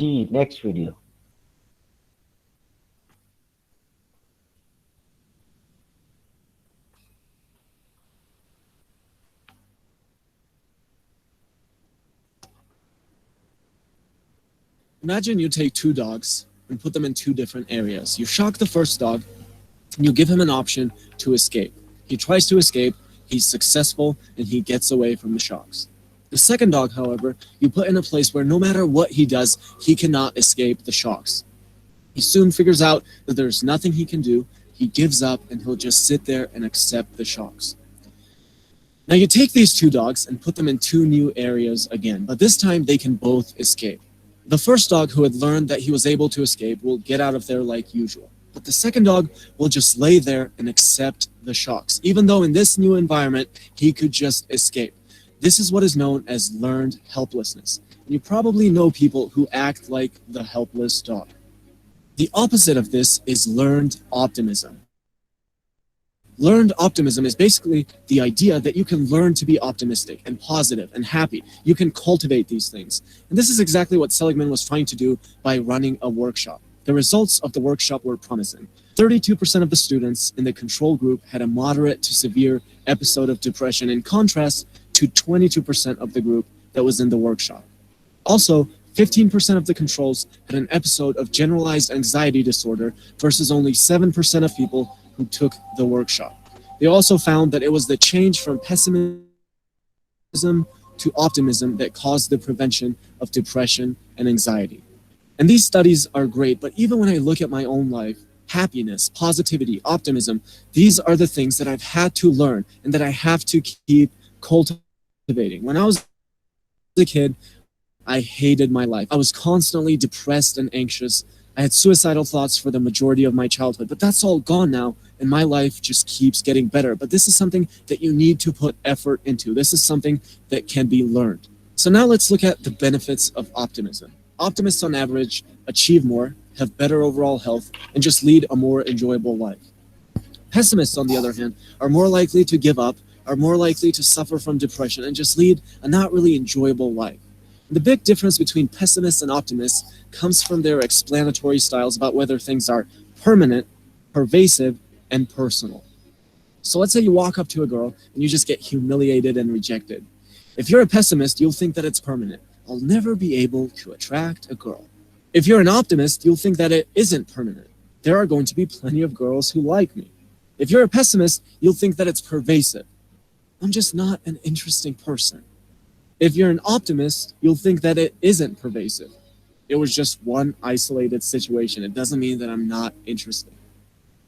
जी next video. Imagine you take two dogs and put them in two different areas. You shock the first dog, and you give him an option to escape. He tries to escape, he's successful, and he gets away from the shocks. The second dog, however, you put in a place where no matter what he does, he cannot escape the shocks. He soon figures out that there's nothing he can do, he gives up, and he'll just sit there and accept the shocks. Now you take these two dogs and put them in two new areas again, but this time they can both escape. The first dog, who had learned that he was able to escape, will get out of there like usual. But the second dog will just lay there and accept the shocks, even though in this new environment, he could just escape. This is what is known as learned helplessness. You probably know people who act like the helpless dog. The opposite of this is learned optimism. Learned optimism is basically the idea that you can learn to be optimistic and positive and happy. You can cultivate these things. And this is exactly what Seligman was trying to do by running a workshop. The results of the workshop were promising. 32% of the students in the control group had a moderate to severe episode of depression, in contrast to 22% of the group that was in the workshop. Also, 15% of the controls had an episode of generalized anxiety disorder versus only 7% of people who took the workshop. They also found that it was the change from pessimism to optimism that caused the prevention of depression and anxiety. And these studies are great, but even when I look at my own life, happiness, positivity, optimism, these are the things that I've had to learn and that I have to keep cultivating. When I was a kid, I hated my life. I was constantly depressed and anxious. I had suicidal thoughts for the majority of my childhood, but that's all gone now, and my life just keeps getting better. But this is something that you need to put effort into. This is something that can be learned. So now let's look at the benefits of optimism. Optimists on average achieve more, have better overall health, and just lead a more enjoyable life. Pessimists, on the other hand, are more likely to give up, are more likely to suffer from depression, and just lead a not really enjoyable life. The big difference between pessimists and optimists comes from their explanatory styles about whether things are permanent, pervasive, and personal. So let's say you walk up to a girl and you just get humiliated and rejected. If you're a pessimist, you'll think that it's permanent. I'll never be able to attract a girl. If you're an optimist, you'll think that it isn't permanent. There are going to be plenty of girls who like me. If you're a pessimist, you'll think that it's pervasive. I'm just not an interesting person. If you're an optimist, you'll think that it isn't pervasive. It was just one isolated situation. It doesn't mean that I'm not interesting.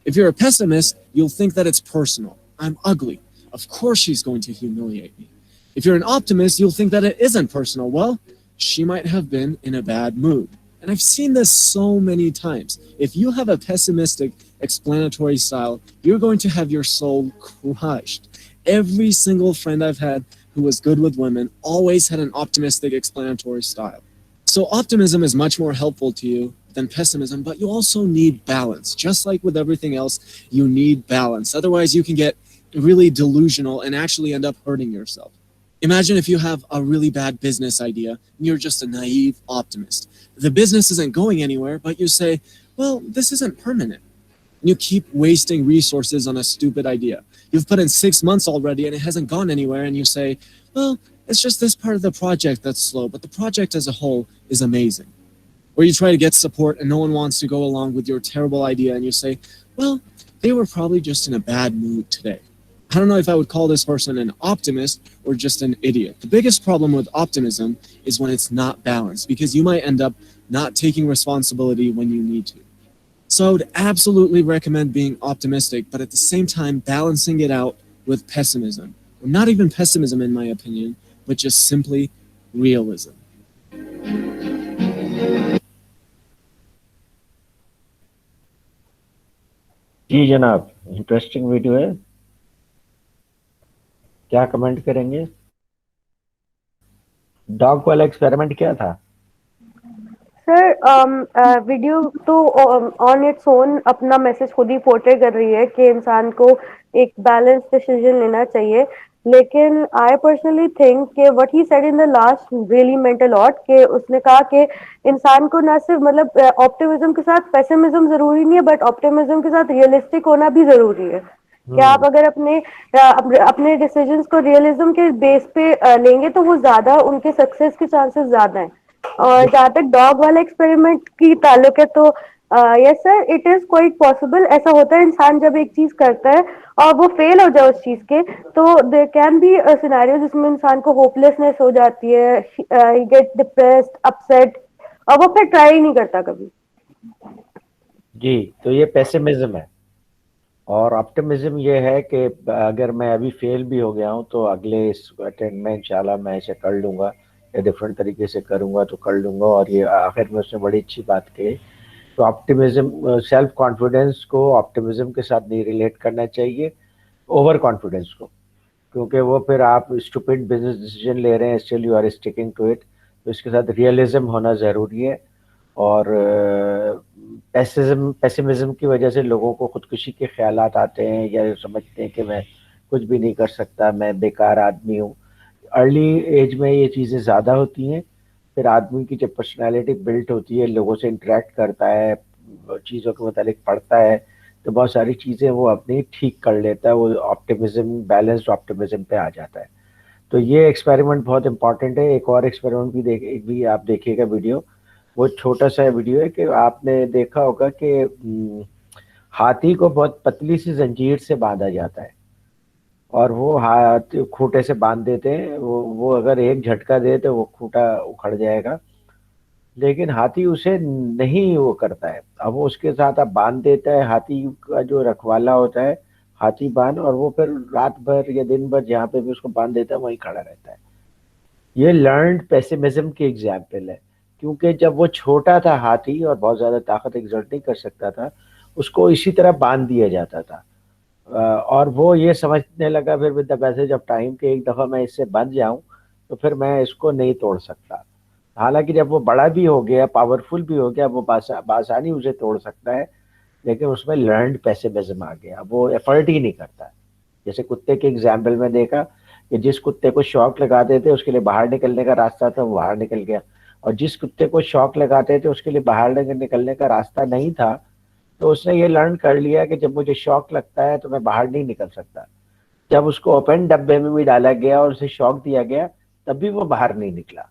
If you're a pessimist, you'll think that it's personal. I'm ugly. Of course she's going to humiliate me. If you're an optimist, you'll think that it isn't personal. Well, she might have been in a bad mood. And I've seen this so many times. If you have a pessimistic explanatory style, you're going to have your soul crushed. Every single friend I've had who was good with women always had an optimistic explanatory style. So optimism is much more helpful to you than pessimism, but you also need balance. Just like with everything else, you need balance. Otherwise, you can get really delusional and actually end up hurting yourself. Imagine if you have a really bad business idea and you're just a naive optimist. The business isn't going anywhere, but you say, well, this isn't permanent. And you keep wasting resources on a stupid idea. You've put in 6 months already and it hasn't gone anywhere, and you say, well, it's just this part of the project that's slow, but the project as a whole is amazing. Or you try to get support and no one wants to go along with your terrible idea, and you say, well, they were probably just in a bad mood today. I don't know if I would call this person an optimist or just an idiot. The biggest problem with optimism is when it's not balanced, because you might end up not taking responsibility when you need to. So I would absolutely recommend being optimistic, but at the same time balancing it out with pessimism. Or not even pessimism in my opinion, but just simply realism. जी जनाब, interesting video है, क्या comment करेंगे? Dog वाला experiment क्या था? Sir video तो on its own अपना message खुद ही पोर्ट्रे कर रही है कि इंसान को एक बैलेंस डिसीजन लेना चाहिए, लेकिन आई पर्सनली थिंक कि what he said in the last really meant a lot, कि उसने कहा कि इंसान को ना सिर्फ मतलब ऑप्टिमिज्म के साथ पेसिमिज्म जरूरी नहीं है, बट ऑप्टिमिज्म के साथ रियलिस्टिक होना भी जरूरी है। कि आप अगर अपने डिसीजंस को रियलिज्म के बेस पे लेंगे तो वो ज्यादा उनके सक्सेस के चांसेस ज्यादा हैं। और जहाँ तक डॉग वाला एक्सपेरिमेंट की ताल्लुक है तो yes sir, it is quite possible. ऐसा होता है इंसान जब एक चीज करता है और वो फेल हो जाए उस चीज के, तो देयर कैन बी सिनेरियो जिसमें इंसान को होपलेसनेस हो जाती है, ही गेट डिप्रेस्ड, अपसेट, और वो फिर ट्राई नहीं करता कभी। जी, तो ये पेसिमिज्म है। और ऑप्टिमिज्म ये है कि अगर मैं अभी फेल भी हो गया हूँ तो अगले इस अटेम्प्ट में इंशाल्लाह मैं इसे कर लूँगा या डिफरेंट तरीके से करूँगा तो कर लूँगा। और ये आखिर में उसने बड़ी अच्छी बात कही। तो ऑप्टिमिज्म, सेल्फ कॉन्फिडेंस को ऑप्टिमिज्म के साथ नहीं रिलेट करना चाहिए, ओवर कॉन्फिडेंस को, क्योंकि वो फिर आप स्टूपिड बिजनेस डिसीजन ले रहे हैं, still you are sticking to it. तो इसके साथ रियलिज्म होना ज़रूरी है। और पेसिमिज्म की वजह से लोगों को खुदकुशी के ख्यालात आते हैं या समझते हैं कि मैं कुछ भी नहीं कर सकता, मैं बेकार आदमी हूँ। अर्ली एज में ये चीज़ें ज़्यादा होती हैं। फिर आदमी की जब पर्सनालिटी बिल्ट होती है, लोगों से इंटरेक्ट करता है, चीज़ों के मुतालिक पढ़ता है, तो बहुत सारी चीज़ें वो अपनी ठीक कर लेता है, वो ऑप्टिमिज्म, बैलेंस्ड ऑप्टिमिज्म पे आ जाता है। तो ये एक्सपेरिमेंट बहुत इंपॉर्टेंट है। एक और एक्सपेरिमेंट भी आप देखिएगा वीडियो। वो छोटा सा वीडियो है कि आपने देखा होगा कि हाथी को बहुत पतली सी जंजीर से बांधा जाता है और वो हाथ खूंटे से बांध देते हैं। वो अगर एक झटका दे तो वो खूंटा उखड़ जाएगा, लेकिन हाथी उसे नहीं वो करता है। अब वो उसके साथ अब बांध देता है, हाथी का जो रखवाला होता है हाथी बांध, और वो फिर रात भर या दिन भर जहाँ पे भी उसको बांध देता है वहीं खड़ा रहता है। ये लर्न्ड पेसिमिज्म की एग्जाम्पल है, क्योंकि जब वो छोटा था हाथी और बहुत ज्यादा ताकत एग्जर्ट नहीं कर सकता था, उसको इसी तरह बांध दिया जाता था। और वो ये समझने लगा फिर with the passage of time कि एक दफा मैं इससे बंध जाऊं तो फिर मैं इसको नहीं तोड़ सकता। हालांकि जब वो बड़ा भी हो गया, पावरफुल भी हो गया, वो बासानी उसे तोड़ सकता है, लेकिन उसमें लर्न्ड पेसिमिज्म आ गया, वो एफर्ट ही नहीं करता। जैसे कुत्ते के एग्जाम्पल में देखा कि जिस कुत्ते को शौक लगाते थे उसके लिए बाहर निकलने का रास्ता था, वो बाहर निकल गया। और जिस कुत्ते को शौक लगाते थे उसके लिए बाहर निकलने का रास्ता नहीं था, तो उसने ये लर्न कर लिया कि जब मुझे शौक लगता है तो मैं बाहर नहीं निकल सकता। जब उसको ओपन डब्बे में भी डाला गया और उसे शौक दिया गया तब भी वो बाहर नहीं निकला।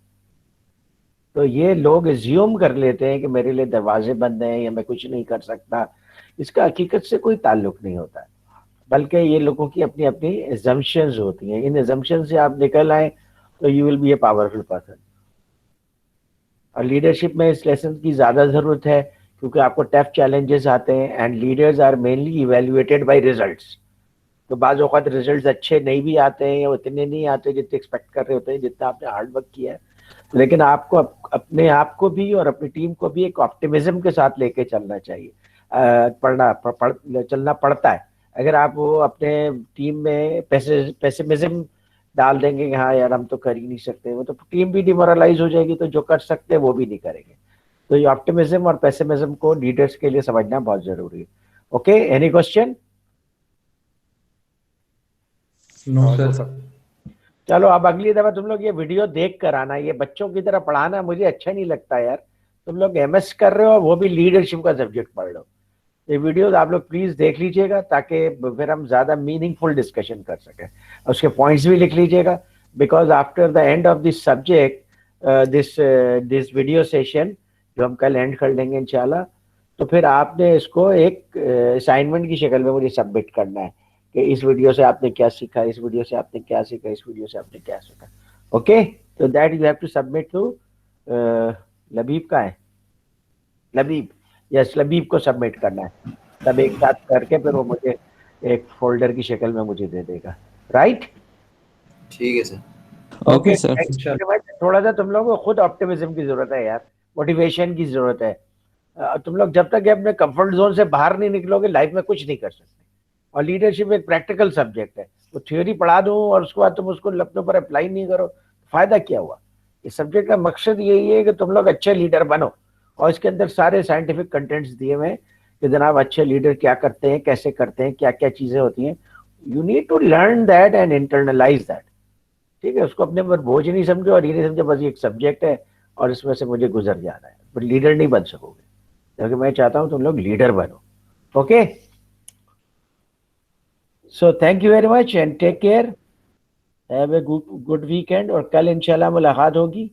तो ये लोग एज्यूम कर लेते हैं कि मेरे लिए दरवाजे बंद हैं या मैं कुछ नहीं कर सकता। इसका हकीकत से कोई ताल्लुक नहीं होता है, बल्कि ये लोगों की अपनी अपनी एजम्पशंस होती हैं। इन एजम्पशन से आप निकल आए तो you will be a powerful person. और लीडरशिप में इस लेसन की ज़्यादा ज़रूरत है, क्योंकि आपको टफ चैलेंजेस आते हैं and leaders are mainly evaluated by results. तो बाज़ औक़ात रिजल्ट्स अच्छे नहीं भी आते हैं या उतने नहीं आते जितने एक्सपेक्ट कर रहे होते हैं, जितना आपने हार्ड वर्क किया है। लेकिन आपको अपने आप को भी और अपनी टीम को भी एक ऑप्टिमिज्म के साथ लेके चलना चाहिए। चलना पड़ता है। अगर आप वो अपने टीम में पेसिमिज्म डाल देंगे कि हाँ यार हम तो कर ही नहीं सकते, वो तो टीम भी डिमोरलाइज हो जाएगी, तो जो कर सकते हैं वो भी नहीं करेंगे। तो ये ऑप्टिमिज्म और पेसिमिज्म को लीडर्स के लिए समझना बहुत जरूरी है। Okay, any question? No sir. चलो अब अगली दफा तुम लोग ये वीडियो देख कर आना। ये बच्चों की तरह पढ़ाना मुझे अच्छा नहीं लगता यार। तुम लोग एमएस कर रहे हो, वो भी लीडरशिप का सब्जेक्ट पढ़ लो। ये वीडियो आप लोग प्लीज देख लीजिएगा ताकि फिर हम ज्यादा मीनिंगफुल डिस्कशन कर सकें। उसके पॉइंट्स भी लिख लीजिएगा, because after the end of this subject, this video session जो हम कल एंड कर लेंगे इंशाल्लाह, तो फिर आपने इसको एक असाइनमेंट की शक्ल में मुझे सबमिट करना है कि इस वीडियो से आपने क्या सीखा, इस वीडियो से आपने क्या सीखा, इस वीडियो से आपने क्या सीखा। ओके, तो that you have to submit to Labib का है, लबीब यस, लबीब को सबमिट करना है, सब एक साथ करके फिर वो मुझे एक फोल्डर की शक्ल में मुझे दे देगा, राइट? ठीक है सर। Okay sir. थोड़ा सा तुम लोगों को खुद ऑप्टिमिज्म की जरूरत है यार, मोटिवेशन की जरूरत है। तुम लोग जब तक अपने कंफर्ट जोन से बाहर नहीं निकलोगे लाइफ में कुछ नहीं कर सकते। और लीडरशिप एक प्रैक्टिकल सब्जेक्ट है, वो थ्योरी पढ़ा दूं और उसके बाद तुम उसको अपने ऊपर अप्लाई नहीं करो, फायदा क्या हुआ? इस सब्जेक्ट का मकसद यही है कि तुम लोग अच्छे लीडर बनो, और इसके अंदर सारे साइंटिफिक कंटेंट्स दिए हुए हैं कि जनाब अच्छे लीडर क्या करते हैं, कैसे करते हैं, क्या क्या चीजें होती हैं। You need to learn that and internalise that, ठीक है? उसको अपने ऊपर बोझ नहीं समझो और ये नहीं समझो बस ये एक सब्जेक्ट है और इसमें से मुझे गुजर जाना है, बट लीडर नहीं बन सकोगे, क्योंकि मैं चाहता हूं तुम लोग लीडर बनो। Okay, so thank you very much and take care, have a good weekend, और कल इंशाल्लाह मुलाकात होगी।